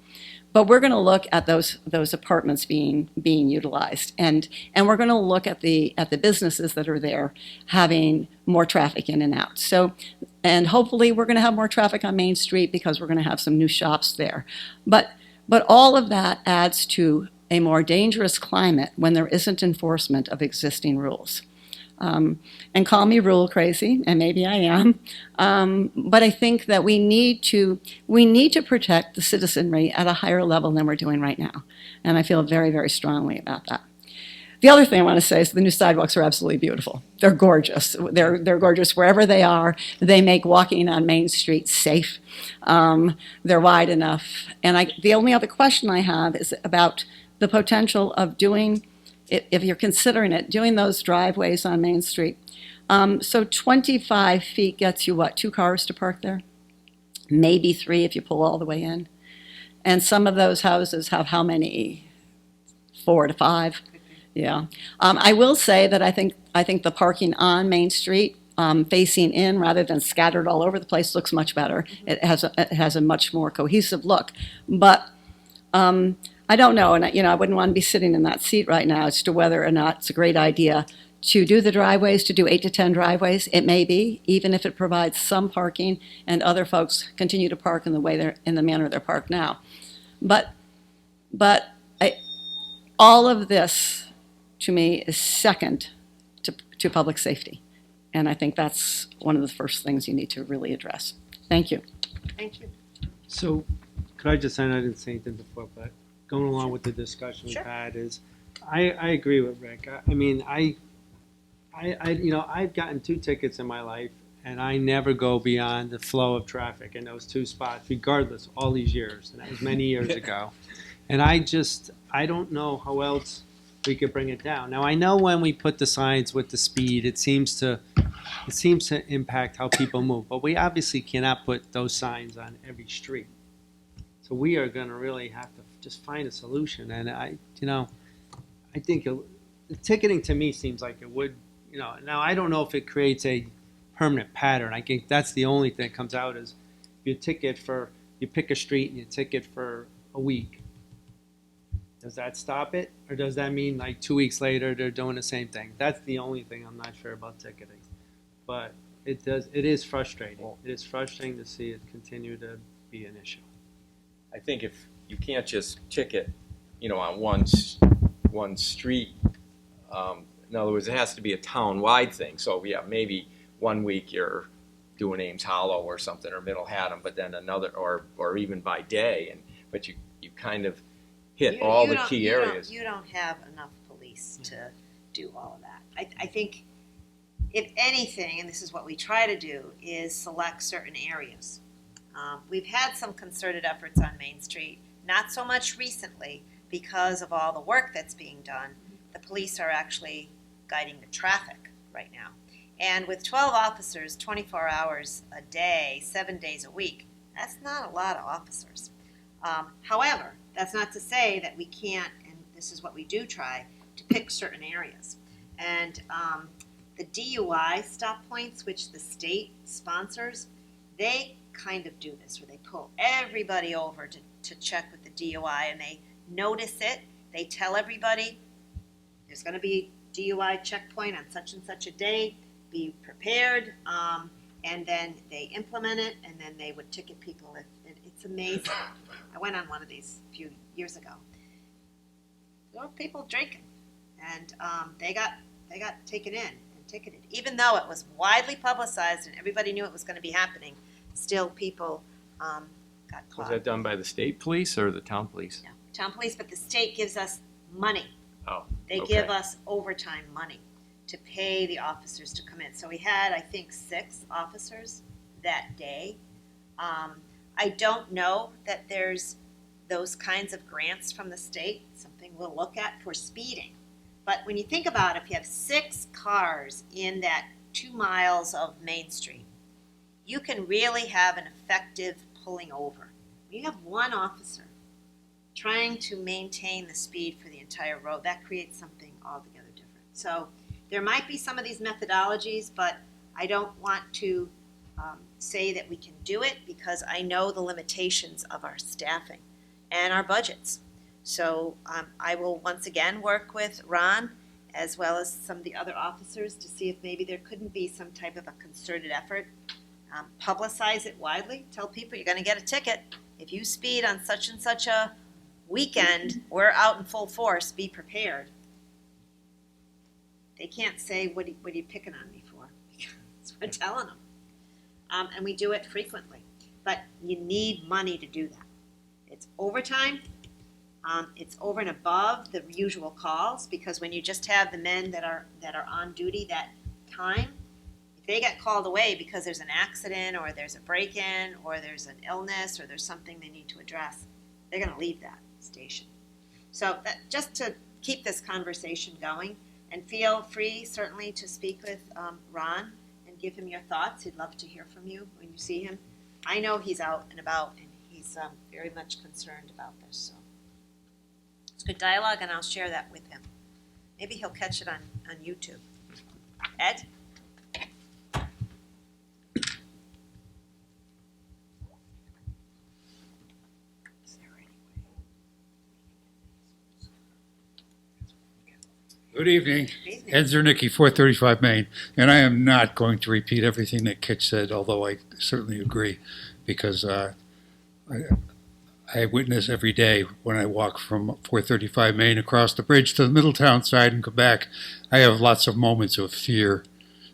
I: But we're going to look at those apartments being utilized, and we're going to look at the businesses that are there having more traffic in and out. So, and hopefully we're going to have more traffic on Main Street because we're going to have some new shops there. But all of that adds to a more dangerous climate when there isn't enforcement of existing rules. And call me rule crazy, and maybe I am, but I think that we need to protect the citizenry at a higher level than we're doing right now, and I feel very, very strongly about that. The other thing I want to say is the new sidewalks are absolutely beautiful. They're gorgeous. They're gorgeous wherever they are. They make walking on Main Street safe. They're wide enough, and the only other question I have is about the potential of doing, if you're considering it, doing those driveways on Main Street. So 25 feet gets you what, 2 cars to park there? Maybe 3 if you pull all the way in. And some of those houses have how many? 4 to 5? Yeah. I will say that I think the parking on Main Street facing in rather than scattered all over the place looks much better. It has a much more cohesive look. But I don't know, and I wouldn't want to be sitting in that seat right now as to whether or not it's a great idea to do the driveways, to do 8 to 10 driveways. It may be, even if it provides some parking and other folks continue to park in the manner they're parked now. But all of this, to me, is second to public safety, and I think that's one of the first things you need to really address. Thank you.
A: Thank you.
E: So, could I just say, I didn't say anything before, but going along with the discussion
A: Sure.
E: we've had is, I agree with Rick. I mean, I've gotten 2 tickets in my life, and I never go beyond the flow of traffic in those 2 spots, regardless, all these years, and that was many years ago. And I don't know how else we could bring it down. Now, I know when we put the signs with the speed, it seems to impact how people move, but we obviously cannot put those signs on every street. So we are going to really have to just find a solution. And I think the ticketing to me seems like it would, now I don't know if it creates a permanent pattern. I think that's the only thing that comes out is you pick a street and you ticket for a week. Does that stop it? Or does that mean like 2 weeks later they're doing the same thing? That's the only thing I'm not sure about ticketing. But it is frustrating. It is frustrating to see it continue to be an issue.
D: I think if you can't just ticket, on one street, in other words, it has to be a town-wide thing. So yeah, maybe 1 week you're doing Ames Hollow or something, or Middle Haddam, but then another, or even by day, but you kind of hit all the key areas.
A: You don't have enough police to do all of that. I think, if anything, and this is what we try to do, is select certain areas. We've had some concerted efforts on Main Street, not so much recently because of all the work that's being done. The police are actually guiding the traffic right now. And with 12 officers, 24 hours a day, 7 days a week, that's not a lot of officers. However, that's not to say that we can't, and this is what we do try, to pick certain areas. And the DUI stop points, which the state sponsors, they kind of do this where they pull everybody over to check with the DUI, and they notice it. They tell everybody there's going to be DUI checkpoint on such and such a day. Be prepared. And then they implement it, and then they would ticket people. It's amazing. I went on one of these a few years ago. There were people drinking, and they got taken in and ticketed. Even though it was widely publicized and everybody knew it was going to be happening, still people got caught.
D: Was that done by the state police or the town police?
A: No, town police, but the state gives us money.
D: Oh,
A: They
D: okay.
A: give us overtime money to pay the officers to come in. So we had, I think, 6 officers that day. I don't know that there's those kinds of grants from the state, something we'll look at for speeding. But when you think about it, if you have 6 cars in that 2 miles of Main Street, you can really have an effective pulling over. You have one officer trying to maintain the speed for the entire road. That creates something altogether different. So there might be some of these methodologies, but I don't want to say that we can do it because I know the limitations of our staffing and our budgets. So I will once again work with Ron as well as some of the other officers to see if maybe there couldn't be some type of a concerted effort. Publicize it widely. Tell people you're going to get a ticket. If you speed on such and such a weekend, we're out in full force. Be prepared. They can't say, what are you picking on me for? Because we're telling them. And we do it frequently. But you need money to do that. It's overtime. It's over and above the usual calls, because when you just have the men that are on duty that time, if they get called away because there's an accident or there's a break-in or there's an illness or there's something they need to address, they're going to leave that station. So just to keep this conversation going, and feel free certainly to speak with Ron and give him your thoughts. He'd love to hear from you when you see him. I know he's out and about, and he's very much concerned about this. So it's good dialogue, and I'll share that with him. Maybe he'll catch it on YouTube. Ed?
J: Good evening.
A: Good evening.
J: Ed Zernicki, 435 Main. And I am not going to repeat everything that Kit said, although I certainly agree, because I witness every day when I walk from 435 Main across the bridge to the Middletown side and come back. I have lots of moments of fear,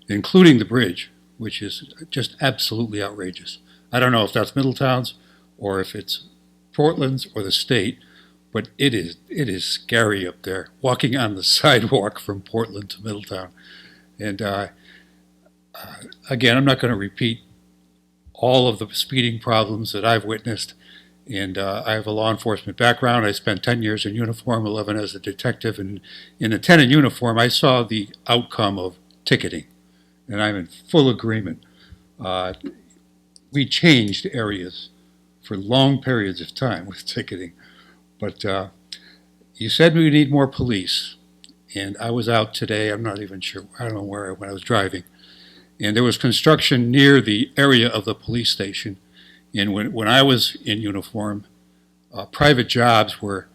J: including the bridge, which is just absolutely outrageous. I don't know if that's Middletown's or if it's Portland's or the state, but it is scary up there, walking on the sidewalk from Portland to Middletown. And again, I'm not going to repeat all of the speeding problems that I've witnessed. And I have a law enforcement background. I spent 10 years in uniform, 11 as a detective. And in the 10 in uniform, I saw the outcome of ticketing. And I'm in full agreement. We changed areas for long periods of time with ticketing. But you said we need more police, and I was out today. I'm not even sure. I don't know where when I was driving, and there was construction near the area of the police station. And when I was in uniform, private jobs were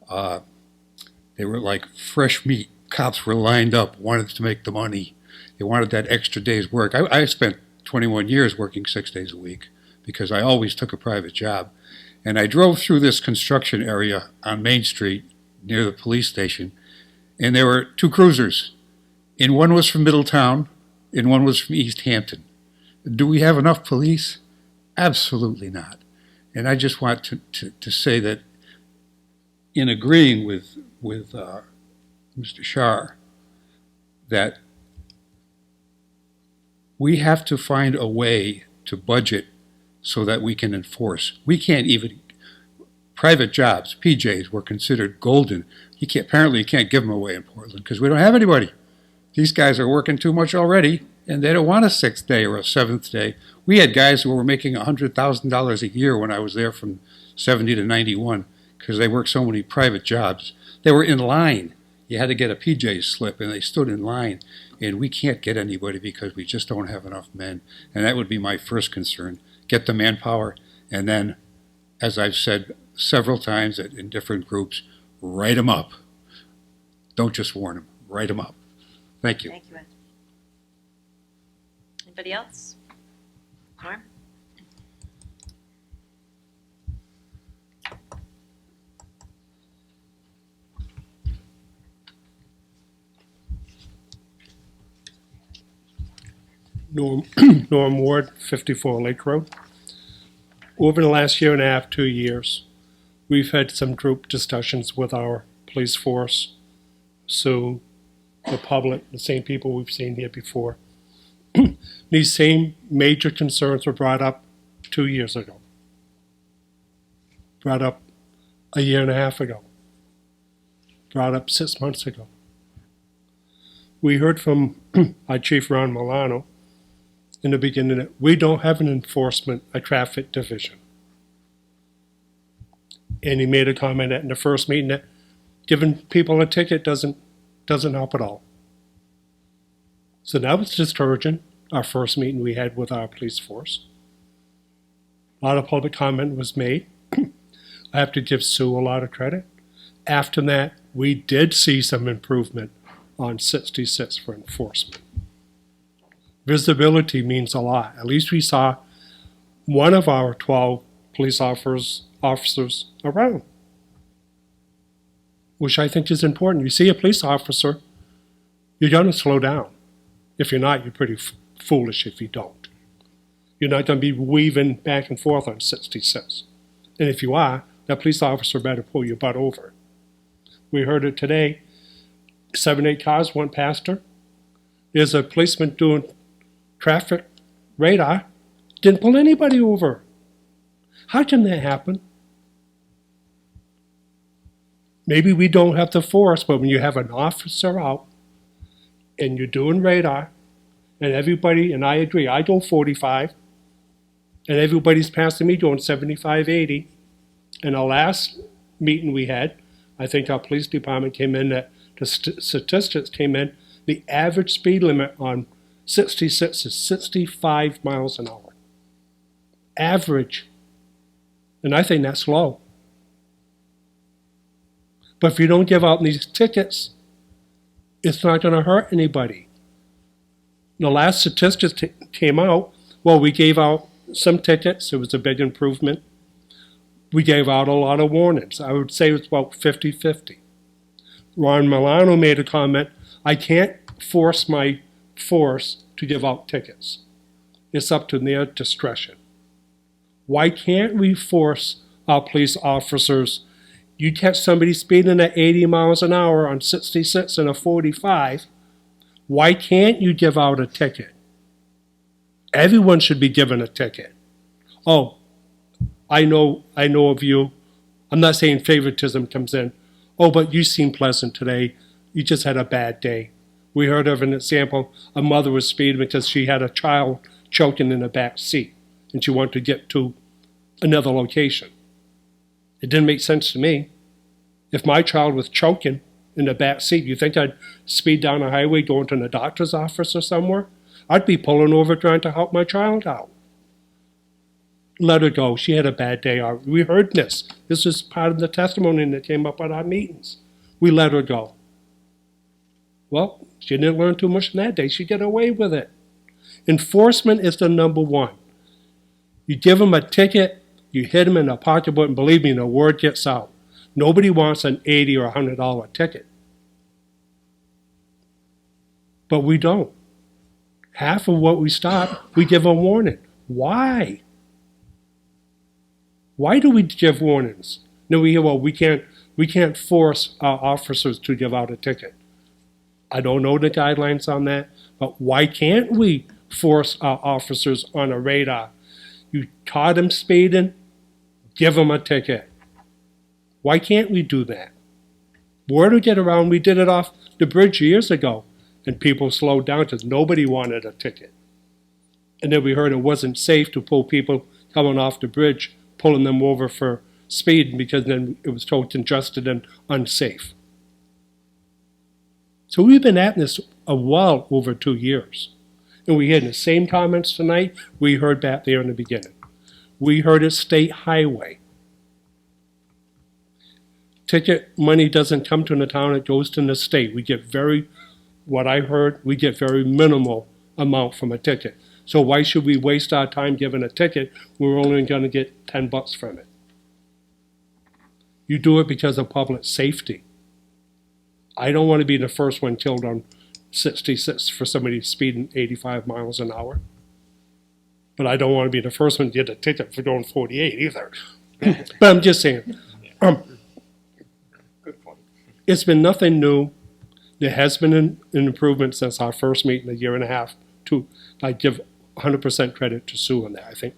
J: they were like fresh meat. Cops were lined up, wanted to make the money. They wanted that extra day's work. I spent 21 years working 6 days a week because I always took a private job. And I drove through this construction area on Main Street near the police station, and there were 2 cruisers. And one was from Middletown, and one was from East Hampton. Do we have enough police? Absolutely not. And I just want to say that in agreeing with Mr. Shar, that we have to find a way to budget so that we can enforce. We can't even, private jobs, PJs, were considered golden. Apparently you can't give them away in Portland because we don't have anybody. These guys are working too much already, and they don't want a 6th day or a 7th day. We had guys who were making $100,000 a year when I was there from 70 to 91 because they worked so many private jobs. They were in line. you had to get a PJ slip, and they stood in line, and we can't get anybody because we just don't have enough men. And that would be my first concern. Get the manpower, and then, as I've said several times in different groups, write them up. Don't just warn them. Write them up. Thank you.
A: Thank you, Ed. Anybody else? Norm?
K: Norm, Norm Ward, 54 Lake Road. Over the last year and a half, 2 years, we've had some group discussions with our police force, Sue, the public, the same people we've seen here before. These same major concerns were brought up 2 years ago, brought up a year and a half ago, brought up 6 months ago. We heard from our chief, Ron Milano, in the beginning that we don't have an enforcement, a traffic division. And he made a comment in the first meeting that giving people a ticket doesn't help at all. So that was discouraging, our first meeting we had with our police force. A lot of public comment was made. I have to give Sue a lot of credit. After that, we did see some improvement on 66 for enforcement. Visibility means a lot. At least we saw one of our 12 police officers around, which I think is important. You see a police officer, you're going to slow down. If you're not, you're pretty foolish if you don't. You're not going to be weaving back and forth on 66. And if you are, that police officer better pull your butt over. We heard it today. 7, 8 cars went past her. There's a policeman doing traffic radar, didn't pull anybody over. How can that happen? Maybe we don't have the force, but when you have an officer out and you're doing radar, and everybody, and I agree, I go 45, and everybody's passing me going 75, 80. In the last meeting we had, I think our police department came in, that the statistics came in, the average speed limit on 66 is 65 miles an hour. Average. And I think that's low. But if you don't give out these tickets, it's not going to hurt anybody. The last statistics came out, well, we gave out some tickets. It was a big improvement. We gave out a lot of warnings. I would say it was about 50-50. Ron Milano made a comment, I can't force my force to give out tickets. It's up to their discretion. Why can't we force our police officers? You catch somebody speeding at 80 miles an hour on 66 and a 45, why can't you give out a ticket? Everyone should be given a ticket. Oh, I know of you. I'm not saying favoritism comes in. Oh, but you seem pleasant today. You just had a bad day. We heard of an example, a mother was speeding because she had a child choking in the back seat, and she wanted to get to another location. It didn't make sense to me. If my child was choking in the back seat, you think I'd speed down the highway going to the doctor's office or somewhere? I'd be pulling over trying to help my child out. Let her go. She had a bad day. We heard this. This is part of the testimony that came up at our meetings. We let her go. Well, she didn't learn too much that day. She got away with it. Enforcement is the number one. You give them a ticket, you hit them in the pocketbook, and believe me, the word gets out. Nobody wants an $80 or $100 ticket. But we don't. Half of what we stop, we give a warning. Why? Why do we give warnings? No, we hear, well, we can't force our officers to give out a ticket. I don't know the guidelines on that, but why can't we force our officers on a radar? You caught them speeding, give them a ticket. Why can't we do that? Word will get around, we did it off the bridge years ago, and people slowed down because nobody wanted a ticket. And then we heard it wasn't safe to pull people coming off the bridge, pulling them over for speed, because then it was told congested and unsafe. So we've been at this a while over 2 years. And we had the same comments tonight we heard back there in the beginning. We heard it's state highway. Ticket money doesn't come to the town, it goes to the state. We get what I heard, we get very minimal amount from a ticket. So why should we waste our time giving a ticket when we're only gonna get $10 from it? You do it because of public safety. I don't wanna be the first one killed on 66 for somebody speeding 85 miles an hour. But I don't wanna be the first one to get a ticket for going 48 either. But I'm just saying,
C: Good point.
K: it's been nothing new. There has been an improvement since our first meeting a year and a half. I give 100% credit to Sue on that. I think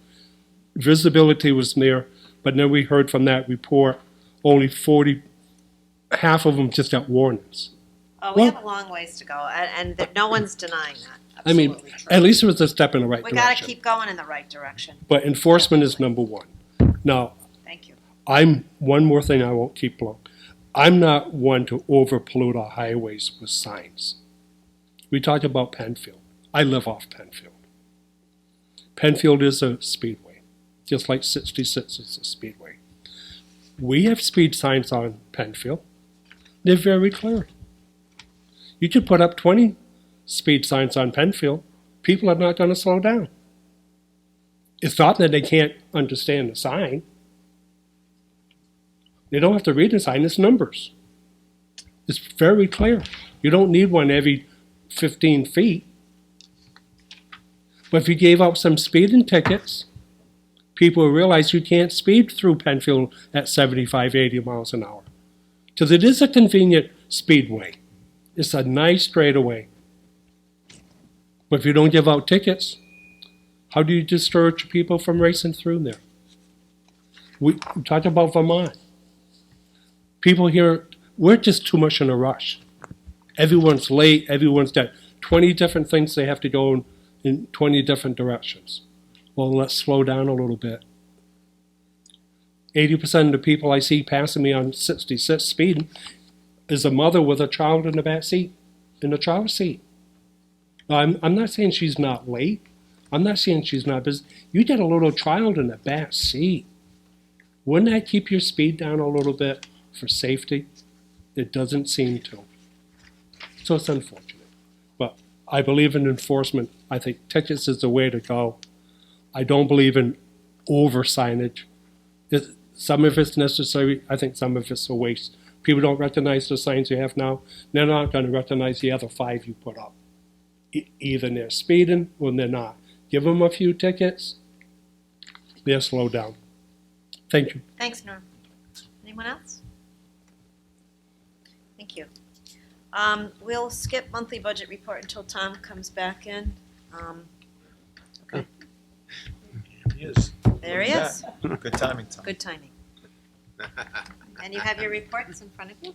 K: visibility was there, but then we heard from that report, only 40, half of them just got warnings.
A: Oh, we
K: Well-
A: have a long ways to go, and no one's denying that.
K: I mean,
A: Absolutely true.
K: at least it was a step in the right
A: We
K: direction.
A: gotta keep going in the right direction.
K: But enforcement is number one. Now,
A: Thank you.
K: one more thing I won't keep long. I'm not one to over pollute our highways with signs. We talked about Penfield. I live off Penfield. Penfield is a speedway, just like 66 is a speedway. We have speed signs on Penfield. They're very clear. You could put up 20 speed signs on Penfield. People are not going to slow down. It's not that they can't understand the sign. They don't have to read the sign, it's numbers. It's very clear. You don't need one every 15 feet. But if you gave out some speeding tickets, people will realize you can't speed through Penfield at 75, 80 miles an hour. Because it is a convenient speedway. It's a nice straightaway. But if you don't give out tickets, how do you discourage people from racing through there? We talked about Vermont. People here, we're just too much in a rush. Everyone's late, everyone's got 20 different things they have to go in 20 different directions. Well, let's slow down a little bit. 80% of the people I see passing me on 66 speeding is a mother with a child in the back seat, in the child seat. Now, I'm not saying she's not late. I'm not saying she's not busy. You get a little child in the back seat. Wouldn't that keep your speed down a little bit for safety? It doesn't seem to. So it's unfortunate. But I believe in enforcement. I think tickets is the way to go. I don't believe in over signage. Some of it's necessary. I think some of it's a waste. People don't recognize the signs you have now. They're not going to recognize the other 5 you put up. Either they're speeding or they're not. Give them a few tickets, they'll slow down. Thank you.
A: Thanks, Norm. Anyone else? Thank you. We'll skip monthly budget report until Tom comes back in. Okay,
B: He is.
A: there he is.
B: Good timing, Tom.
A: Good timing. And you have your reports in front of you?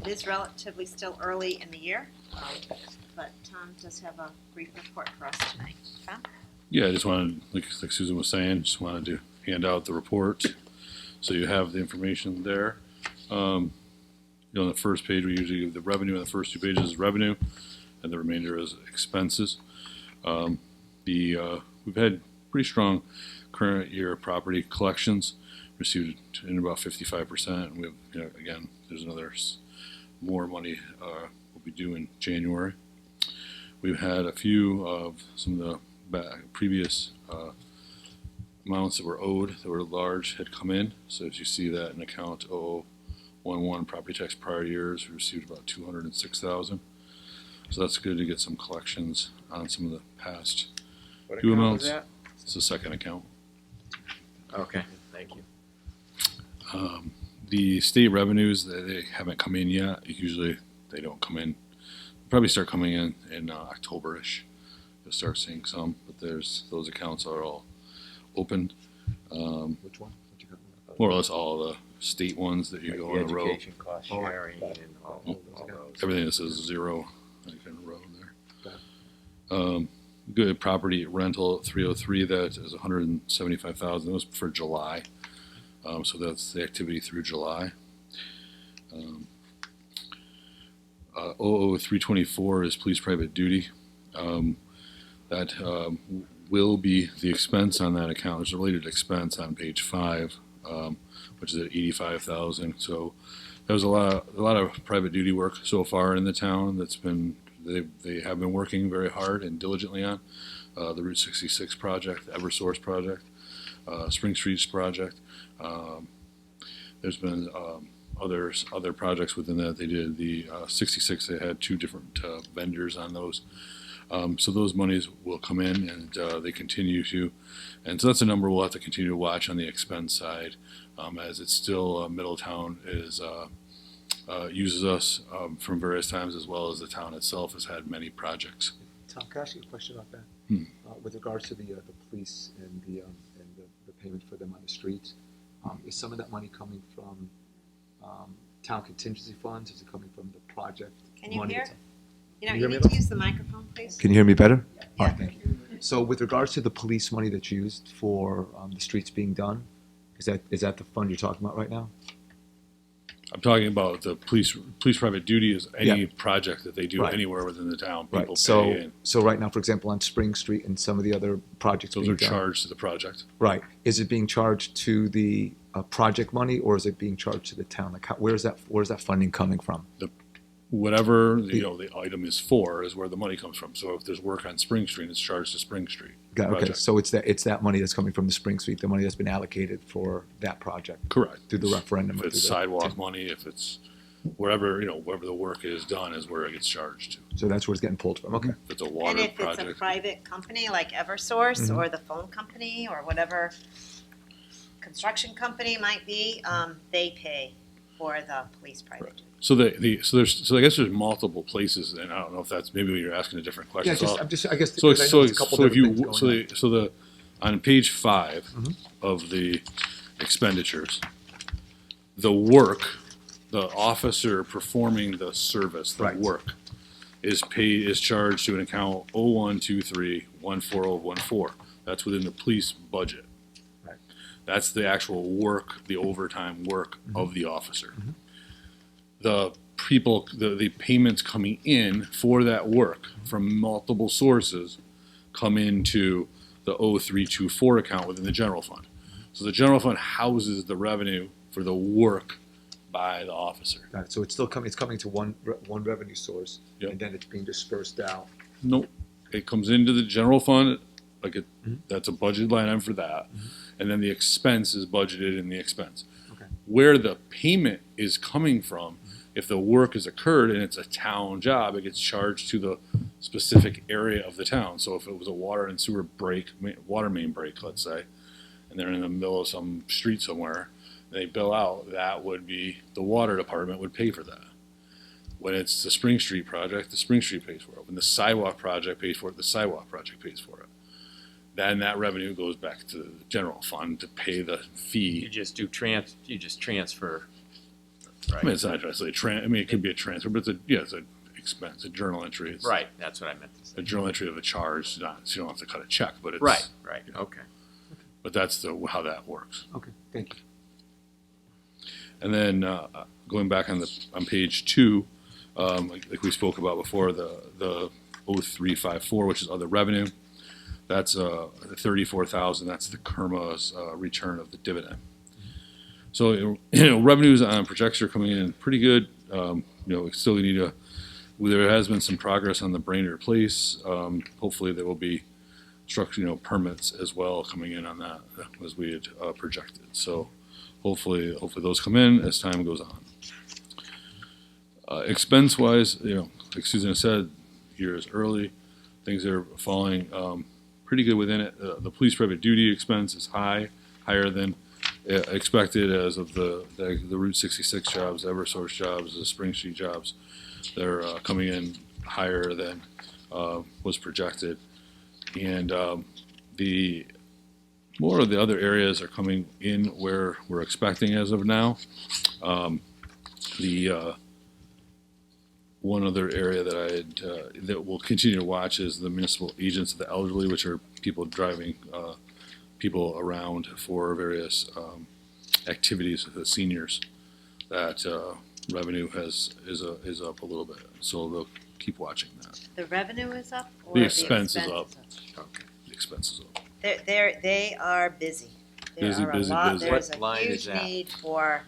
A: It is relatively still early in the year, but Tom does have a brief report for us tonight. Tom?
L: Yeah, I just wanted, like Susan was saying, just wanted to hand out the report so you have the information there. On the first page, we usually give the revenue. On the first 2 pages is revenue, and the remainder is expenses. We've had pretty strong current year property collections, received in about 55%. And we have, again, there's more money will be due in January. We've had a few of some of the previous amounts that were owed that were large had come in. So as you see that in account 0011 property tax prior years, we received about $206,000. So that's good to get some collections on some of the past
D: What
L: due
D: account
L: amounts.
D: was that?
L: It's the second account.
D: Okay, thank you.
L: The state revenues, they haven't come in yet. Usually they don't come in. Probably start coming in October-ish. You'll start seeing some, but those accounts are all opened.
B: Which one?
L: More or less all the state ones that you
D: Like
L: go
D: the
L: in a row.
D: education cost sharing and all those.
L: Everything that says 0, like in a row there. Good property rental at 303, that is $175,000. That was for July. So that's the activity through July. 00324 is police private duty. That will be the expense on that account. There's a related expense on page 5, which is at 85,000. So there was a lot of private duty work so far in the town. They have been working very hard and diligently on the Route 66 project, the Eversource project, Spring Streets project. There's been other projects within that. They did the 66. They had 2 different vendors on those. So those monies will come in, and they continue to, and so that's a number we'll have to continue to watch on the expense side, as it's still Middletown uses us from various times, as well as the town itself has had many projects.
B: Tom, can I ask you a question about that? With regards to the police and the payment for them on the streets, is some of that money coming from town contingency funds? Is it coming from the project
A: Can you
B: money
A: hear?
B: itself?
A: You know,
B: Can you
A: you
B: hear me
A: need
B: at
A: to use the microphone, please.
B: Can you hear me better? All right, thank you. So with regards to the police money that's used for the streets being done, is that the fund you're talking about right now?
L: I'm talking about the police private duty is any
B: Yeah.
L: project that they do
B: Right.
L: anywhere within the town. People
B: Right.
L: pay,
B: So
L: and
B: so right now, for example, on Spring Street and some of the other projects
L: those
B: being
L: are
B: done,
L: charged to the project.
B: right? Is it being charged to the project money, or is it being charged to the town? Like, where's that funding coming from?
L: Whatever the item is for is where the money comes from. So if there's work on Spring Street, it's charged to Spring Street.
B: Okay,
L: project.
B: so it's that money that's coming from the Spring Street, the money that's been allocated for that project
L: Correct.
B: through the referendum.
L: If
B: or
L: it's
B: through the-
L: sidewalk money, if it's wherever the work is done is where it gets charged to.
B: So that's where it's getting pulled from. Okay.
L: If it's a
A: And
L: water
A: if it's a
L: project,
A: private company like Eversource
B: Mhm.
A: or the phone company or whatever construction company might be, they pay for the police private duty.
L: so I guess there's multiple places, and I don't know if that's maybe you're asking a different question.
B: Yeah, I guess
L: So
B: because I know there's a couple
L: if
B: different
L: you
B: things going on.
L: on page 5
B: Mhm.
L: of the expenditures, the work, the officer performing the service, the
B: Right.
L: work, is charged to an account 0123140014. That's within the police budget.
B: Right.
L: That's the actual work, the overtime work of the officer.
B: Mhm.
L: The people, the payments coming in for that work from multiple sources come into the 0324 account within the general fund. So the general fund houses the revenue for the work by the officer.
B: Got it. So it's still coming. It's coming to one revenue source,
L: Yep.
B: and then it's being dispersed out.
L: Nope, it comes into the general fund,
B: Mhm.
L: that's a budget line item for that. And then the expense is budgeted in the expense.
B: Okay.
L: Where the payment is coming from, if the work has occurred and it's a town job, it gets charged to the specific area of the town. So if it was a water and sewer water main break, let's say, and they're in the middle of some street somewhere, they bill out, that would be, the water department would pay for that. When it's the Spring Street project, the Spring Street pays for it. When the sidewalk project pays for it, the sidewalk project pays for it. Then that revenue goes back to the general fund to pay the fee.
D: You just transfer,
L: I mean,
D: right?
L: it's not necessarily it could be a transfer, but it's an expense, a journal entry. It's
D: Right, that's what I meant to say.
L: a journal entry of a charge, so you don't have to cut a check, but it's.
D: Right, okay.
L: But that's how that works.
B: Okay. Thank you.
L: And then going back on page 2, like we spoke about before, the 0354, which is other revenue, that's 34,000. That's the KERMA's return of the dividend. So revenues on projects are coming in pretty good. We still need to. There has been some progress on the Brainerd Place. Hopefully there will be permits as well coming in on that as we had projected. So hopefully those come in as time goes on. Expense wise, like Susan said, years early, things are falling pretty good within it. The police private duty expense is higher than expected as of the Route 66 jobs, Eversource jobs, the Spring Street jobs. They're coming in higher than was projected. And the more of the other areas are coming in where we're expecting as of now. One other area that we'll continue to watch is the municipal agents of the elderly, which are people driving people around for various activities with the seniors that revenue is up a little bit, so they'll keep watching that.
A: The revenue is up or
L: The expense is up.
A: Okay.
L: The expense is up.
A: They are busy. There
L: Busy,
A: are a
L: busy,
A: lot,
L: busy.
A: there's
D: What
A: a
D: line is
A: huge
D: that?
A: need for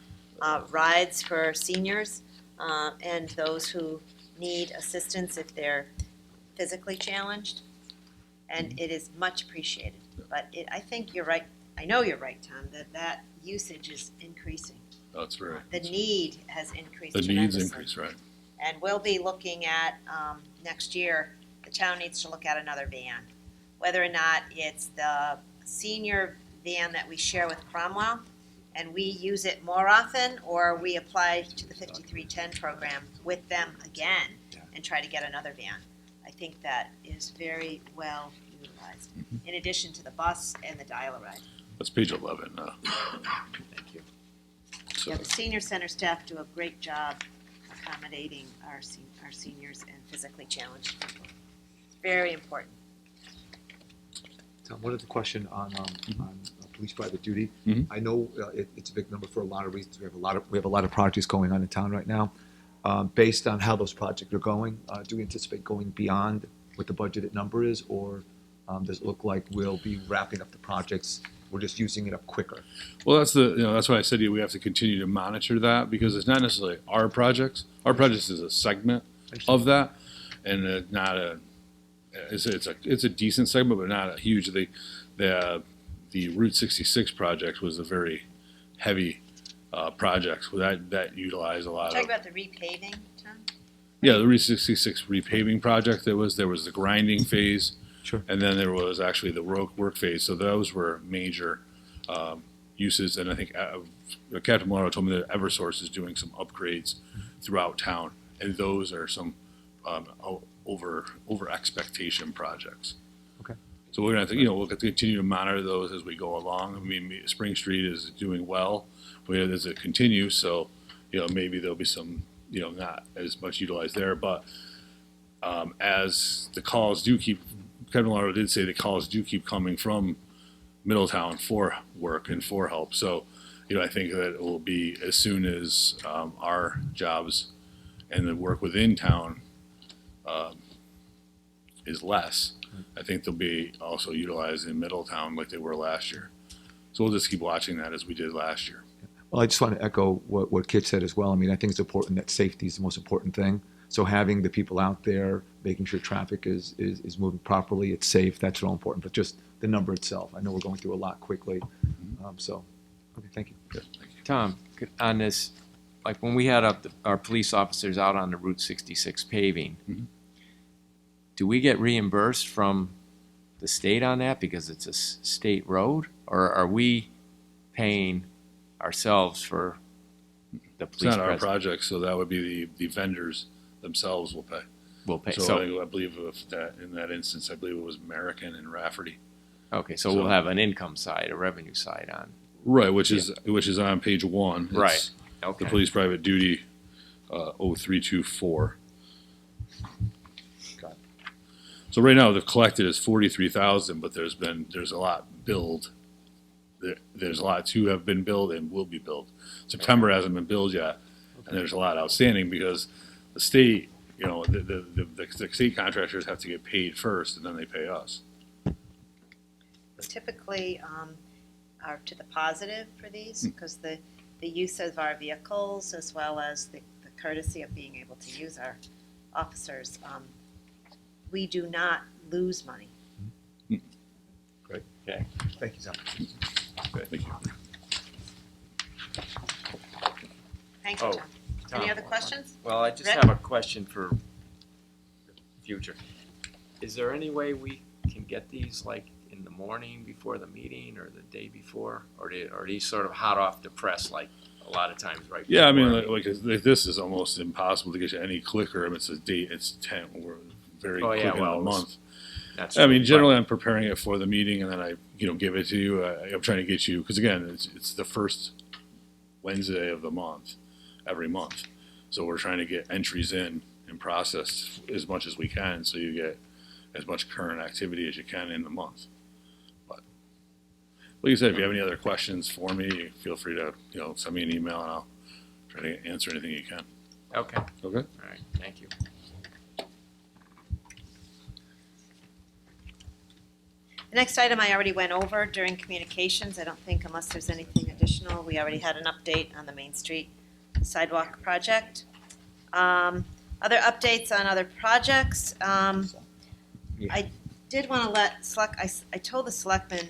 A: rides for seniors and those who need assistance if they're physically challenged. And it is much appreciated. But I think you're right, I know you're right, Tom, that usage is increasing.
L: That's right.
A: The need has increased
L: The
A: tremendously.
L: needs increase, right?
A: And we'll be looking at, next year, the town needs to look at another van. Whether or not it's the senior van that we share with Cromwell, and we use it more often, or we apply to the 5310 program with them again and try to get another van. I think that is very well utilized, in addition to the bus and the dial-a-ride.
L: That's page 11.
D: Thank you.
L: So,
A: Yeah, the senior center staff do a great job accommodating our seniors and physically challenged people. It's very important.
B: Tom, one other question on police private duty.
L: Mhm.
B: I know it's a big number for a lot of reasons. We have a lot of projects going on in town right now. Based on how those projects are going, do we anticipate going beyond what the budgeted number is, or does it look like we'll be wrapping up the projects? We're just using it up quicker.
L: well, that's why I said we have to continue to monitor that, because it's not necessarily our projects. Our projects is a segment of that, and not a. It's a decent segment, but not a huge. The Route 66 project was a very heavy project that utilized a lot
A: Talking
L: of.
A: about the repaving, Tom?
L: Yeah, the Route 66 repaving project. There was the grinding phase.
B: Sure.
L: And then there was actually the work phase. So those were major uses. And I think Captain Malaro told me that Eversource is doing some upgrades throughout town, and those are some over expectation projects.
B: Okay.
L: So we're gonna have to, we'll have to continue to monitor those as we go along. I mean, Spring Street is doing well, but as it continues, so maybe there'll be some not as much utilized there, but as the calls do keep. Kevin Malaro did say the calls do keep coming from Middletown for work and for help. So, I think that it will be as soon as our jobs and the work within town is less. I think they'll be also utilized in Middletown like they were last year. So we'll just keep watching that as we did last year.
B: Well, I just want to echo what Kit said as well. I mean, I think it's important that safety is the most important thing. So having the people out there, making sure traffic is moving properly, it's safe, that's real important. But just the number itself, I know we're going through a lot quickly. Okay, thank you.
L: Good, thank you.
D: Tom, on this, like when we had our police officers out on the Route 66 paving,
L: Mhm.
D: do we get reimbursed from the state on that because it's a state road? Or are we paying ourselves for the
L: It's
D: police
L: not our
D: presence?
L: project, so that would be the vendors themselves will pay.
D: We'll pay.
L: So I believe in that instance, I believe it was American and Rafferty.
D: Okay, so we'll have an income side, a revenue side on.
L: Right, which is on page 1. It's
D: Right. Okay.
L: The police private duty 0324.
B: Got it.
L: So right now, the collected is 43,000, but there's a lot billed. There's a lot to have been billed and will be billed. September hasn't been billed yet, and there's a lot outstanding because the state, the state contractors have to get paid first, and then they pay us.
A: Typically are to the positive for these, because the use of our vehicles as well as the courtesy of being able to use our officers, we do not lose money.
B: Great.
D: Okay.
B: Thank you, Tom.
L: Okay, thank you.
A: Thank you,
D: Oh,
A: Tom. Any
D: Tom,
A: other questions?
D: Well, I just
A: Rick?
D: have a question for the future. Is there any way we can get these like in the morning before the meeting or the day before? Or are these sort of hot off the press like a lot of times right
L: Yeah, I mean,
D: before?
L: like this is almost impossible to get you any quicker. I mean, it's a date, it's 10, we're very
D: Oh,
L: quick
D: yeah,
L: in
D: well,
L: a month.
D: That's
L: I mean,
D: true,
L: generally, I'm preparing it for the meeting, and then I, give it to you. I'm trying to get you because again, it's the first Wednesday of the month, every month. So we're trying to get entries in and processed as much as we can, so you get as much current activity as you can in the month. But like you said, if you have any other questions for me, feel free to send me an email, and I'll try to answer anything you can.
D: Okay, all
L: Okay?
D: right, thank you.
A: The next item I already went over during communications. I don't think, unless there's anything additional, we already had an update on the Main Street sidewalk project. Other updates on other projects. I did want to let I told the selectmen,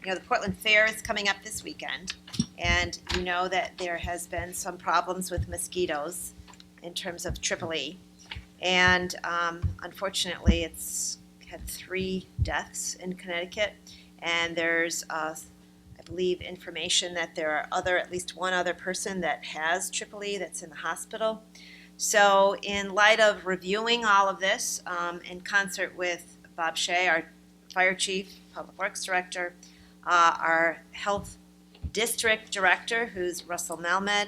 A: the Portland Fair is coming up this weekend, and you know that there has been some problems with mosquitoes in terms of Tripoli, and unfortunately, it's had 3 deaths in Connecticut, and there's, I believe, information that there are at least one other person that has Tripoli that's in the hospital. So in light of reviewing all of this, in concert with Bob Shea, our fire chief, public works director, our health district director, who's Russell Melmed,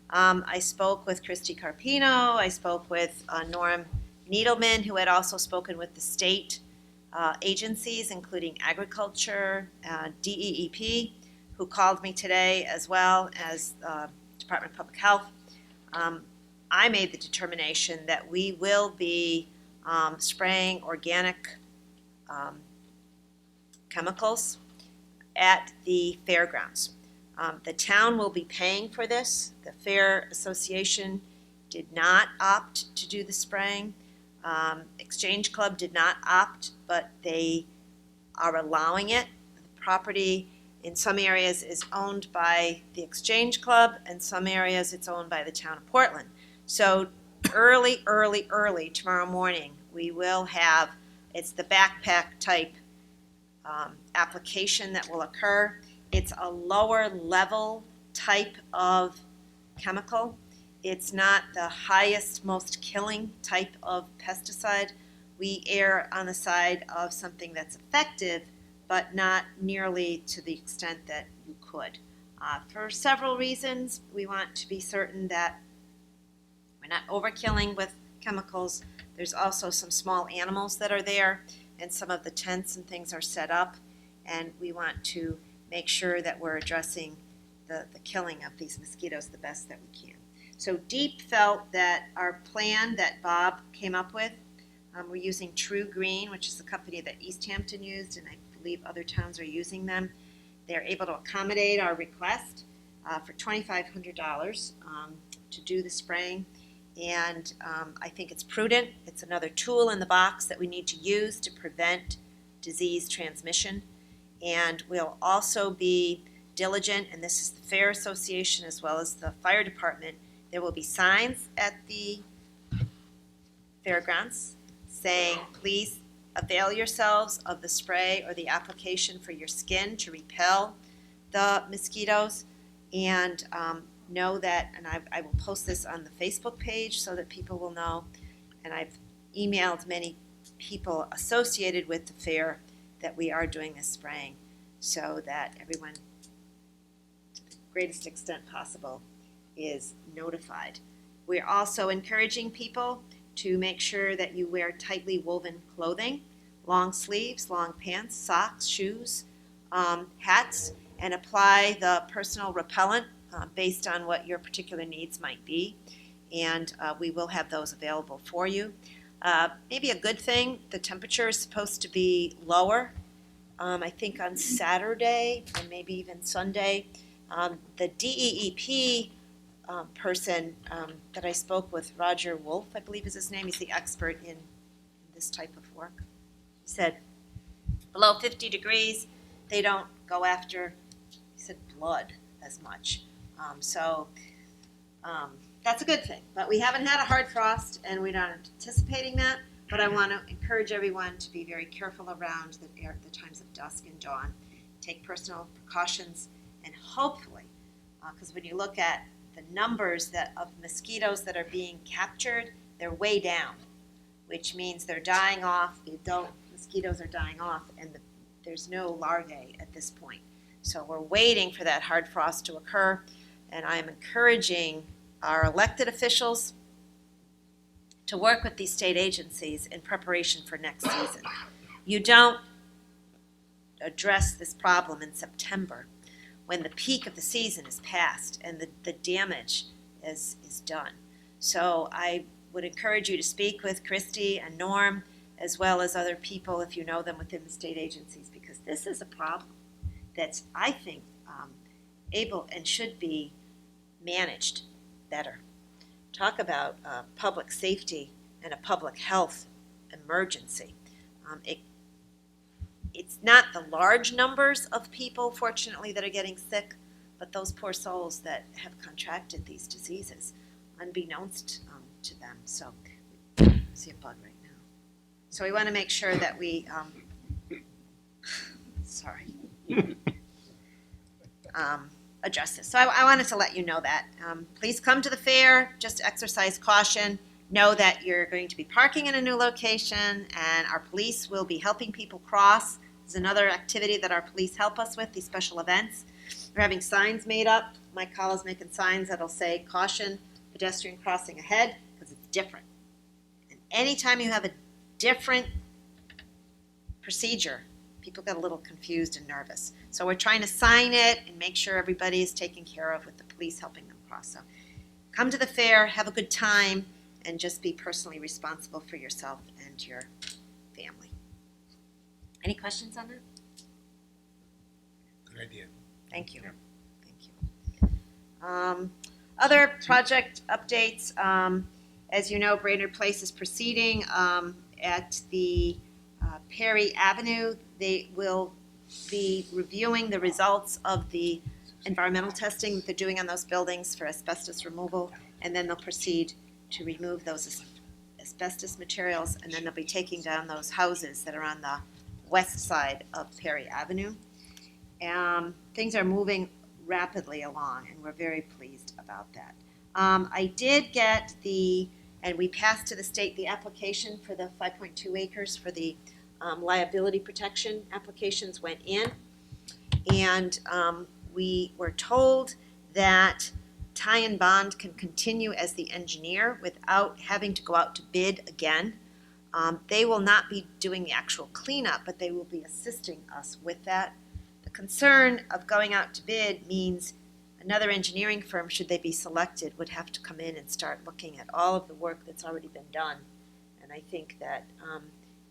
A: I spoke with Christy Carpino, I spoke with Norm Needleman, who had also spoken with the state agencies, including agriculture, DEEP, who called me today, as well as Department of Public Health. I made the determination that we will be spraying organic chemicals at the fairgrounds. The town will be paying for this. The Fair Association did not opt to do the spraying. Exchange Club did not opt, but they are allowing it. The property in some areas is owned by the Exchange Club, and some areas it's owned by the town of Portland. So early tomorrow morning, we will have, it's the backpack type application that will occur. It's a lower level type of chemical. It's not the highest, most killing type of pesticide. We err on the side of something that's effective, but not nearly to the extent that you could. For several reasons, we want to be certain that we're not overkilling with chemicals. There's also some small animals that are there, and some of the tents and things are set up, and we want to make sure that we're addressing the killing of these mosquitoes the best that we can. So DEEP felt that our plan that Bob came up with, we're using True Green, which is the company that East Hampton used, and I believe other towns are using them. They're able to accommodate our request for $2,500 to do the spraying. And I think it's prudent. It's another tool in the box that we need to use to prevent disease transmission. And we'll also be diligent, and this is the Fair Association as well as the fire department. There will be signs at the fairgrounds saying, please avail yourselves of the spray or the application for your skin to repel the mosquitoes. And know that, and I will post this on the Facebook page so that people will know, and I've emailed many people associated with the fair that we are doing this spraying so that everyone, to the greatest extent possible, is notified. We're also encouraging people to make sure that you wear tightly woven clothing, long sleeves, long pants, socks, shoes, hats, and apply the personal repellent based on what your particular needs might be. And we will have those available for you. Maybe a good thing, the temperature is supposed to be lower. I think on Saturday and maybe even Sunday. The DEEP person that I spoke with, Roger Wolf, I believe is his name, he's the expert in this type of work. He said below 50 degrees, they don't go after, he said, blood as much. That's a good thing. But we haven't had a hard frost, and we're not anticipating that. But I want to encourage everyone to be very careful around the times of dusk and dawn. Take personal precautions, and hopefully, because when you look at the numbers of mosquitoes that are being captured, they're way down, which means they're dying off. The adult mosquitoes are dying off, and there's no larvae at this point. So we're waiting for that hard frost to occur, and I am encouraging our elected officials to work with these state agencies in preparation for next season. You don't address this problem in September when the peak of the season is past and the damage is done. So I would encourage you to speak with Christy and Norm, as well as other people if you know them within the state agencies, because this is a problem that's, I think, able and should be managed better. Talk about public safety and a public health emergency. It's not the large numbers of people, fortunately, that are getting sick, but those poor souls that have contracted these diseases, unbeknownst to them. So, I see a bug right now. So we want to make sure that we, sorry, address this. So I wanted to let you know that. Please come to the fair, just exercise caution. Know that you're going to be parking in a new location, and our police will be helping people cross. There's another activity that our police help us with, these special events. We're having signs made up. Mike Collins making signs that'll say, caution, pedestrian crossing ahead, because it's different. And anytime you have a different procedure, people get a little confused and nervous. So we're trying to sign it and make sure everybody is taken care of with the police helping them cross. So come to the fair, have a good time, and just be personally responsible for yourself and your family. Any questions on that?
C: Good idea.
A: Thank you. Thank you. Other project updates. As you know, Brainerd Place is proceeding at the Perry Avenue. They will be reviewing the results of the environmental testing that they're doing on those buildings for asbestos removal, and then they'll proceed to remove those asbestos materials, and then they'll be taking down those houses that are on the west side of Perry Avenue. Things are moving rapidly along, and we're very pleased about that. I did get and we passed to the state the application for the 5.2 acres for the liability protection. Applications went in, and we were told that Ty and Bond can continue as the engineer without having to go out to bid again. They will not be doing the actual cleanup, but they will be assisting us with that. The concern of going out to bid means another engineering firm, should they be selected, would have to come in and start looking at all of the work that's already been done. And I think that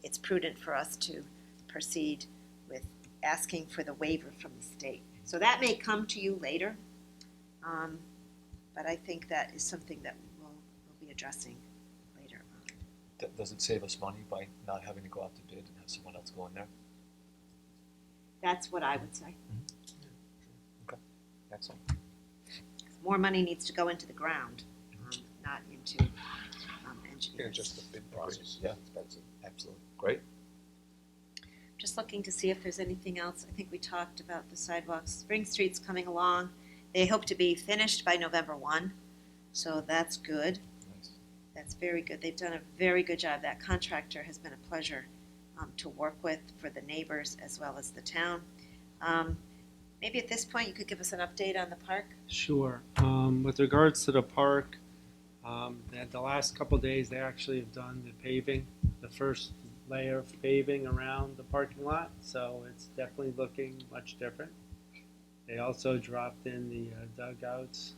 A: it's prudent for us to proceed with asking for the waiver from the state. So that may come to you later, but I think that is something that we'll be addressing later on.
B: Does it save us money by not having to go out to bid and have someone else go in there?
A: That's what I would say.
B: Okay, excellent.
A: More money needs to go into the ground, not into engineers.
C: Yeah, just the bid process.
B: Yeah,
C: Expensive.
B: absolutely. Great.
A: Just looking to see if there's anything else. I think we talked about the sidewalks. Spring Street's coming along. They hope to be finished by November 1, so that's good.
B: Nice.
A: That's very good. They've done a very good job. That contractor has been a pleasure to work with for the neighbors as well as the town. Maybe at this point you could give us an update on the park?
E: Sure. With regards to the park, the last couple of days, they actually have done the paving, the first layer of paving around the parking lot, so it's definitely looking much different. They also dropped in the dugouts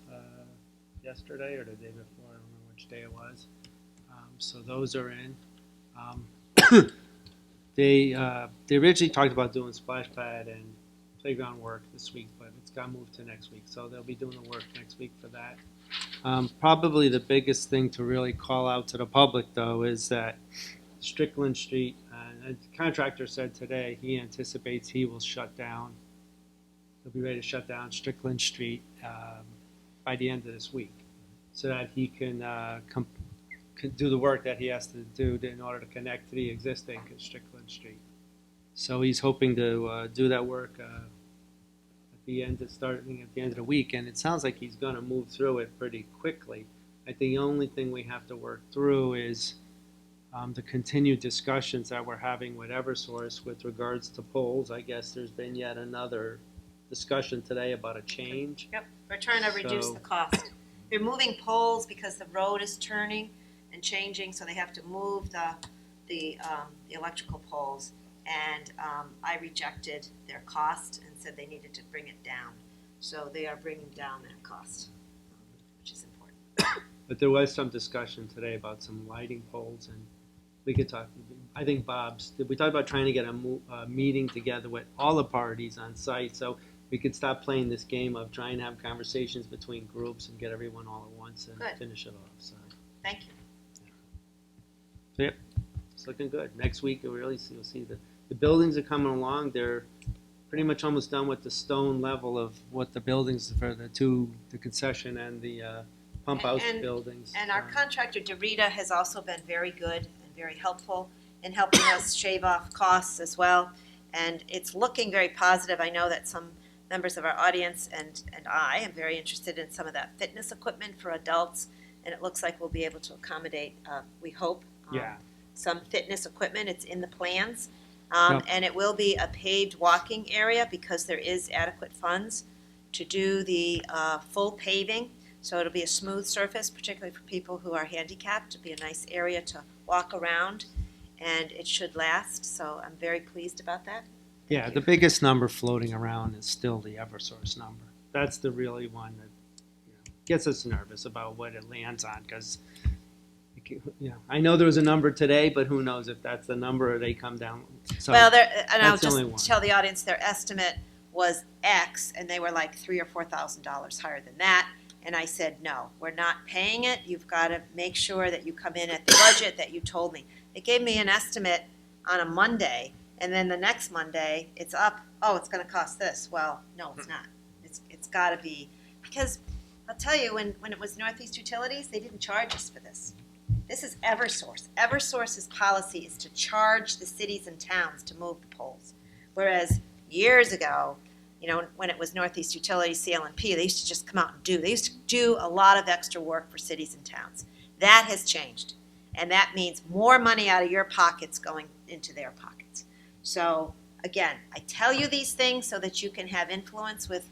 E: yesterday or the day before, I don't remember which day it was. So those are in. They originally talked about doing splash pad and playground work this week, but it's got moved to next week, so they'll be doing the work next week for that. Probably the biggest thing to really call out to the public, though, is that Strickland Street, the contractor said today he anticipates he will shut down. He'll be ready to shut down Strickland Street by the end of this week, so that he can do the work that he has to do in order to connect to the existing Strickland Street. So he's hoping to do that work starting at the end of the week, and it sounds like he's going to move through it pretty quickly. I think the only thing we have to work through is the continued discussions that we're having with Eversource with regards to poles. I guess there's been yet another discussion today about a change.
A: Yep, we're trying to reduce
E: So-
A: the cost. They're moving poles because the road is turning and changing, so they have to move the electrical poles. And I rejected their cost and said they needed to bring it down. So they are bringing down that cost, which is important.
E: But there was some discussion today about some lighting poles, and we could talk, I think we talked about trying to get a meeting together with all the parties on site, so we could stop playing this game of trying to have conversations between groups and get everyone all at once and
A: Good.
E: finish it off, so.
A: Thank you.
E: So, yep, it's looking good. Next week, you'll see the buildings are coming along. They're pretty much almost done with the stone level of what the buildings for the concession and the pump house buildings.
A: And our contractor, DeRita, has also been very good and very helpful in helping us shave off costs as well. And it's looking very positive. I know that some members of our audience and I am very interested in some of that fitness equipment for adults. And it looks like we'll be able to accommodate, we hope, some fitness equipment. It's in the plans.
E: Yep.
A: And it will be a paved walking area because there is adequate funds to do the full paving. So it'll be a smooth surface, particularly for people who are handicapped. It'll be a nice area to walk around, and it should last. So I'm very pleased about that.
E: Yeah, the biggest number floating around is still the Eversource number. That's the really one that gets us nervous about what it lands on, because I know there was a number today, but who knows if that's the number or they come down. So
A: Well, and I'll
E: that's the only
A: just
E: one.
A: tell the audience their estimate was X, and they were like $3,000 or $4,000 higher than that. And I said, no, we're not paying it. You've got to make sure that you come in at the budget that you told me. They gave me an estimate on a Monday, and then the next Monday, it's up. Oh, it's going to cost this. Well, no, it's not. It's got to be, because I'll tell you, when it was Northeast Utilities, they didn't charge us for this. This is Eversource. Eversource's policy is to charge the cities and towns to move the poles. Whereas years ago, when it was Northeast Utilities, CL&P, they used to just come out and do. They used to do a lot of extra work for cities and towns. That has changed. And that means more money out of your pockets going into their pockets. So, again, I tell you these things so that you can have influence with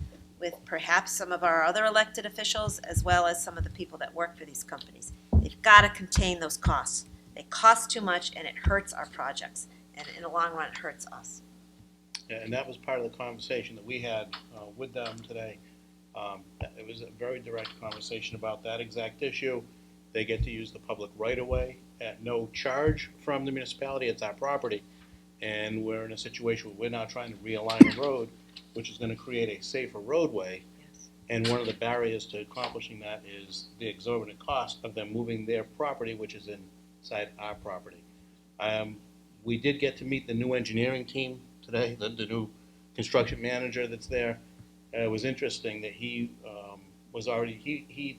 A: perhaps some of our other elected officials as well as some of the people that work for these companies. They've got to contain those costs. They cost too much, and it hurts our projects. And in the long run, it hurts us.
F: Yeah, and that was part of the conversation that we had with them today. It was a very direct conversation about that exact issue. They get to use the public right-of-way at no charge from the municipality. It's our property. And we're in a situation where we're now trying to realign a road, which is going to create a safer roadway.
A: Yes.
F: And one of the barriers to accomplishing that is the exorbitant cost of them moving their property, which is inside our property. We did get to meet the new engineering team today, the new construction manager that's there. It was interesting that he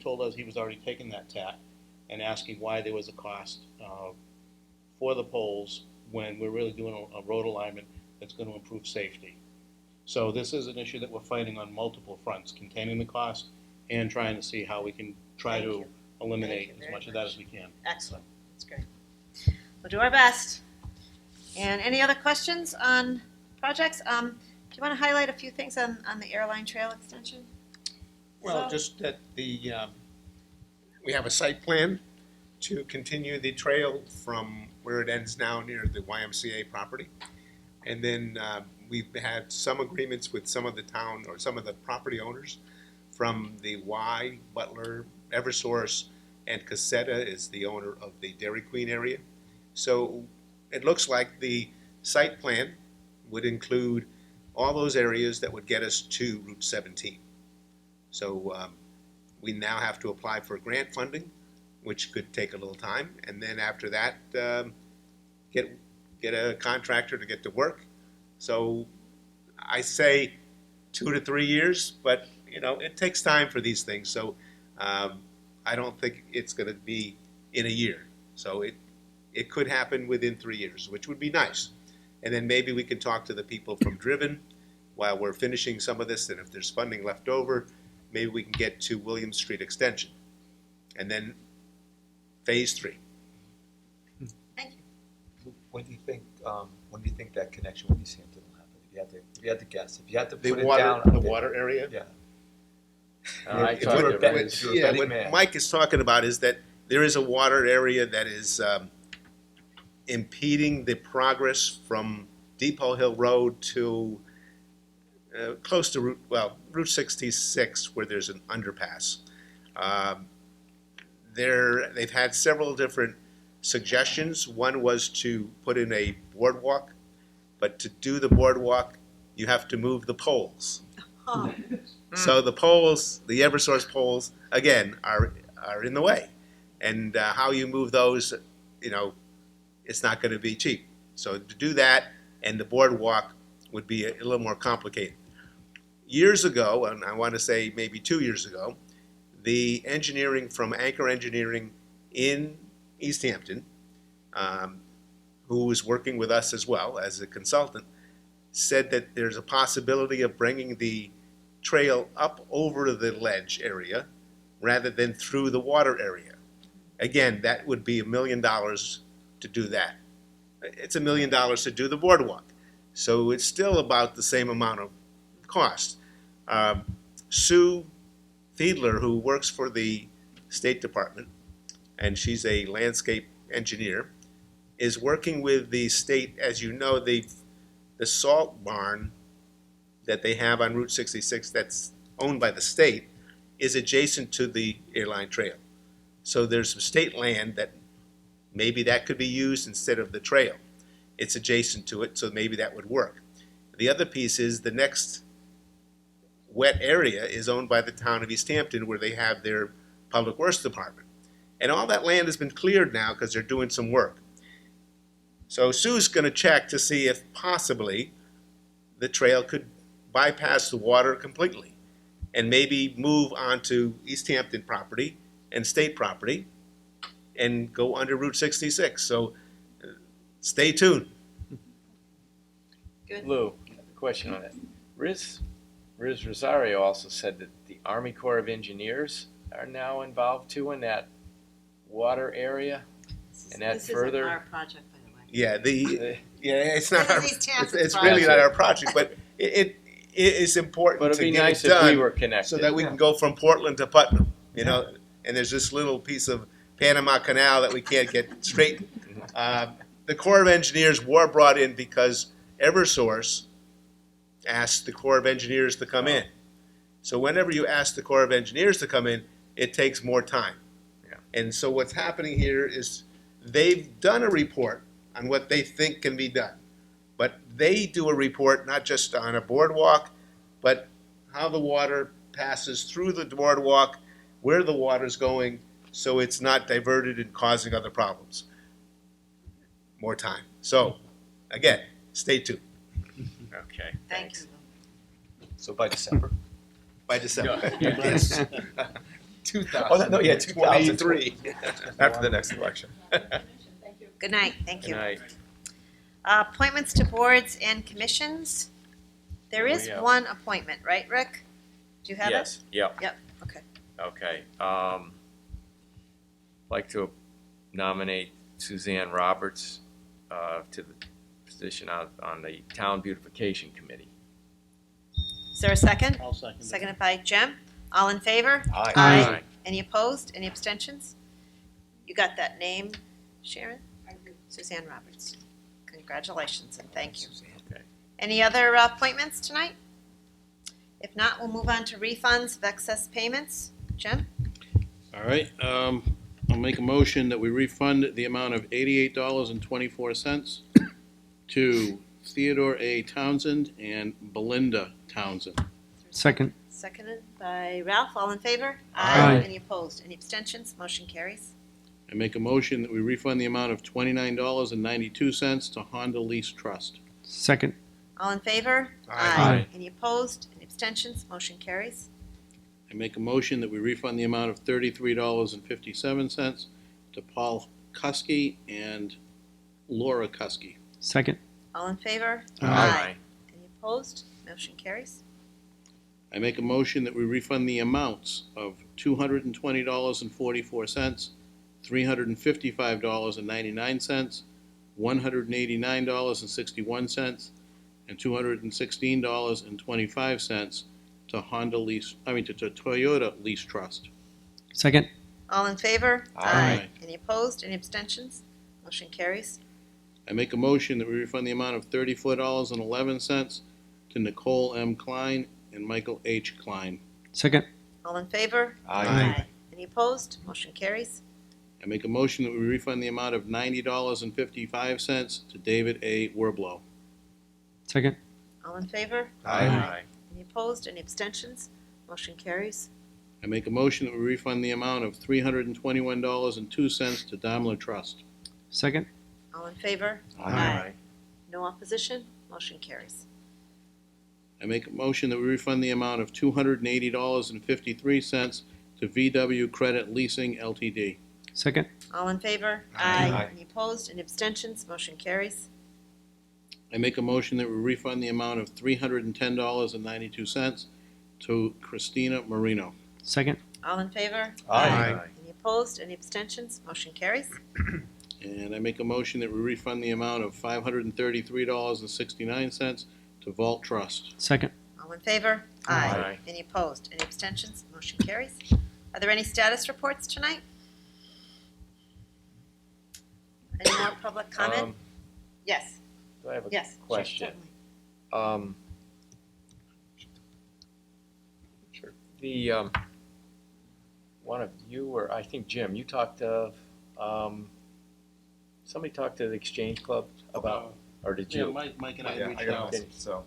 F: told us he was already taking that tack and asking why there was a cost for the poles when we're really doing a road alignment that's going to improve safety. So this is an issue that we're fighting on multiple fronts, containing the cost and trying to see how we can try to eliminate as much of that as we can.
A: Excellent. That's great. We'll do our best. And any other questions on projects? Do you want to highlight a few things on the airline trail extension?
C: Well,
A: So-
C: just that we have a site plan to continue the trail from where it ends now near the YMCA property. And then we've had some agreements with some of the town or some of the property owners from the Y, Butler, Eversource, and Cassetta is the owner of the Dairy Queen area. So it looks like the site plan would include all those areas that would get us to Route 17. So we now have to apply for grant funding, which could take a little time, and then after that, get a contractor to get to work. So I say 2 to 3 years, but it takes time for these things. So I don't think it's going to be in a year. So it could happen within 3 years, which would be nice. And then maybe we can talk to the people from Driven while we're finishing some of this, and if there's funding left over, maybe we can get to Williams Street Extension. And then Phase 3.
A: Thank you.
B: When do you think that connection with East Hampton will happen? If you had to guess, if you had to
C: The
B: put it
C: water,
B: down.
C: the water area.
B: Yeah.
D: I
B: If
D: talked
B: you were
D: to
B: a bet-
D: Rich.
B: if you were a
C: Yeah,
B: betting
C: what
B: man.
C: Mike is talking about is that there is a water area that is impeding the progress from Depot Hill Road to close to Route 66, where there's an underpass. they've had several different suggestions. One was to put in a boardwalk, but to do the boardwalk, you have to move the poles.
A: Oh,
C: So the poles, the Eversource poles, again, are in the way. And how you move those, it's not going to be cheap. So to do that and the boardwalk would be a little more complicated. Years ago, and I want to say maybe 2 years ago, the engineering from Anchor Engineering in East Hampton, who was working with us as well as a consultant, said that there's a possibility of bringing the trail up over the ledge area rather than through the water area. Again, that would be $1 million to do that. It's $1 million to do the boardwalk. So it's still about the same amount of cost. Sue Fiedler, who works for the State Department, and she's a landscape engineer, is working with the state. As you know, the salt barn that they have on Route 66 that's owned by the state is adjacent to the airline trail. So there's some state land that maybe that could be used instead of the trail. It's adjacent to it, so maybe that would work. The other piece is the next wet area is owned by the town of East Hampton, where they have their public works department. And all that land has been cleared now because they're doing some work. So Sue's going to check to see if possibly the trail could bypass the water completely and maybe move onto East Hampton property and state property and go under Route 66. So stay tuned.
A: good.
D: Lou, question on that. Riz Rosario also said that the Army Corps of Engineers are now involved too in that water area. And that
A: This
D: further-
A: isn't our project, by the way.
C: Yeah, it's not
A: This
C: our,
A: is East Hampton's
C: it's really
D: project.
C: not our project, but it is important
D: But it'd
C: to
D: be
C: get
D: nice
C: it
D: if we
C: done
D: were connected.
C: so that we can go from Portland to Putnam, and there's this little piece of Panama Canal that we can't get straight. The Corps of Engineers were brought in because Eversource asked the Corps of Engineers to come in. So whenever you ask the Corps of Engineers to come in, it takes more time.
D: Yeah.
C: And so what's happening here is they've done a report on what they think can be done. But they do a report not just on a boardwalk, but how the water passes through the boardwalk, where the water's going, so it's not diverted and causing other problems. More time. So, again, stay tuned.
D: Okay.
A: Thank you.
B: So by December?
C: By December.
B: Yes.
C: 2000.
B: Oh, no, yeah, 2003, after the next election.
A: Good night, thank
D: Good
A: you.
D: night.
A: Appointments to boards and commissions. There is
D: Yeah.
A: one appointment, right, Rick? Do you have it?
D: Yes, yep.
A: Yep, okay.
D: Okay. Like to nominate Suzanne Roberts to the position on the Town Beautification Committee.
A: Is there a second?
F: I'll second that.
A: Seconded by Jim. All in favor?
B: Aye.
D: Aye.
A: Any opposed? Any abstentions? You got that name, Sharon? Suzanne Roberts. Congratulations and thank you.
D: Okay.
A: Any other appointments tonight? If not, we'll move on to refunds of excess payments. Jim?
F: All right, I'll make a motion that we refund the amount of $88.24 to Theodore A. Townsend and Belinda Townsend.
E: Second.
A: Seconded by Ralph. All in favor?
E: Aye.
A: Any opposed? Any abstentions? Motion carries.
F: I make a motion that we refund the amount of $29.92 to Honda Lease Trust.
E: Second.
A: All in favor?
E: Aye.
A: Any opposed? Any abstentions? Motion carries.
F: I make a motion that we refund the amount of $33.57 to Paul Kuski and Laura Kuski.
E: Second.
A: All in favor?
D: Aye.
A: Any opposed? Motion carries.
F: I make a motion that we refund the amounts of $220.44, $355.99, $189.61, and $216.25 to Toyota Lease Trust.
E: Second.
A: All in favor?
F: Aye.
A: Any opposed? Any abstentions? Motion carries.
F: I make a motion that we refund the amount of $34.11 to Nicole M. Klein and Michael H. Klein.
E: Second.
A: All in favor?
B: Aye.
A: Any opposed? Motion carries.
M: I make a motion that we refund the amount of $90.55 to David A. Werblow.
E: Second.
A: All in favor?
D: Aye.
A: Any opposed? Any abstentions? Motion carries.
M: I make a motion that we refund the amount of $321.02 to Daimler Trust.
E: Second.
A: All in favor?
D: Aye.
A: No opposition? Motion carries.
M: I make a motion that we refund the amount of $280.53 to VW Credit Leasing Ltd.
E: Second.
A: All in favor?
B: Aye.
A: Any opposed? Any abstentions? Motion carries.
M: I make a motion that we refund the amount of $310.92 to Christina Marino.
E: Second.
A: All in favor?
B: Aye.
A: Any opposed? Any abstentions? Motion carries.
M: And I make a motion that we refund the amount of $533.69 to Vault Trust.
E: Second.
A: All in favor?
D: Aye.
A: Any opposed? Any abstentions? Motion carries. Are there any status reports tonight? Any more public comment? Yes.
D: I have a
A: Yes.
D: question.
A: Certainly.
D: Sure. The, one of you, or I think Jim, you talked of, somebody talked to the Exchange Club about, or did
F: Yeah,
D: you?
F: Mike and I
B: Yeah,
F: reached
B: I got a
F: out.
B: message, so,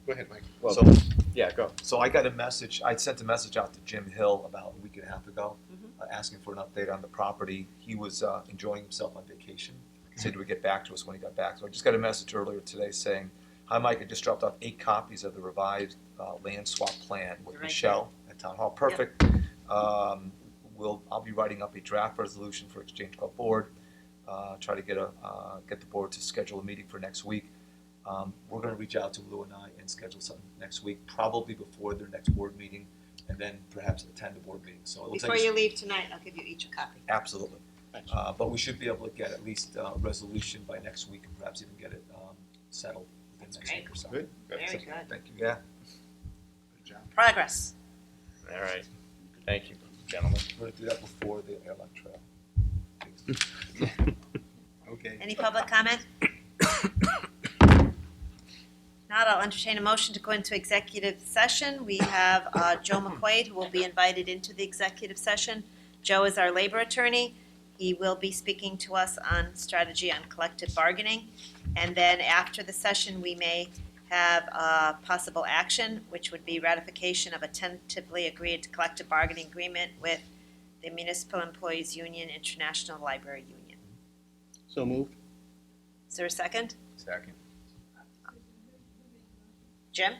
C: Go ahead, Mike.
D: Well,
B: so,
D: yeah, go.
B: so I got a message, I sent a message out to Jim Hill about a week and a half ago, asking for an update on the property. He was enjoying himself on vacation. Said he would get back to us when he got back. So I just got a message earlier today saying, "Hi, Mike. I just dropped off 8 copies of the revised land swap plan with
A: Right
B: Michelle at Town Hall. Perfect. I'll be writing up a draft resolution for Exchange Club Board. Try to get the board to schedule a meeting for next week. We're going to reach out to Lou and I and schedule something next week, probably before their next board meeting, and then perhaps attend the board meeting. So it'll
A: Before
B: take us-
A: you leave tonight, I'll give you each a copy.
B: Absolutely. But we should be able to get at least a resolution by next week and perhaps even get it settled within
A: That's
B: next
A: great.
B: week or so.
C: Good.
A: Very good.
B: Thank you, yeah.
A: Progress.
D: All right. Thank you, gentlemen.
B: We're gonna do that before the airline trail.
C: Okay.
A: Any public comment? Not, I'll entertain a motion to go into executive session. We have Joe McQuaid, who will be invited into the executive session. Joe is our labor attorney. He will be speaking to us on strategy on collective bargaining. And then after the session, we may have possible action, which would be ratification of a tentatively agreed collective bargaining agreement with the Municipal Employees Union, International Library Union.
M: So moved.
A: Is there a second?
B: Second.
A: Jim?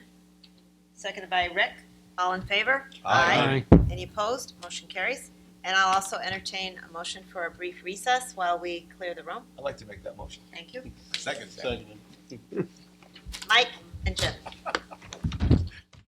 A: Seconded by Rick. All in favor?
B: Aye.
A: Any opposed? Motion carries. And I'll also entertain a motion for a brief recess while we clear the room.
B: I'd like to make that motion.
A: Thank you.
C: Second.
F: Second.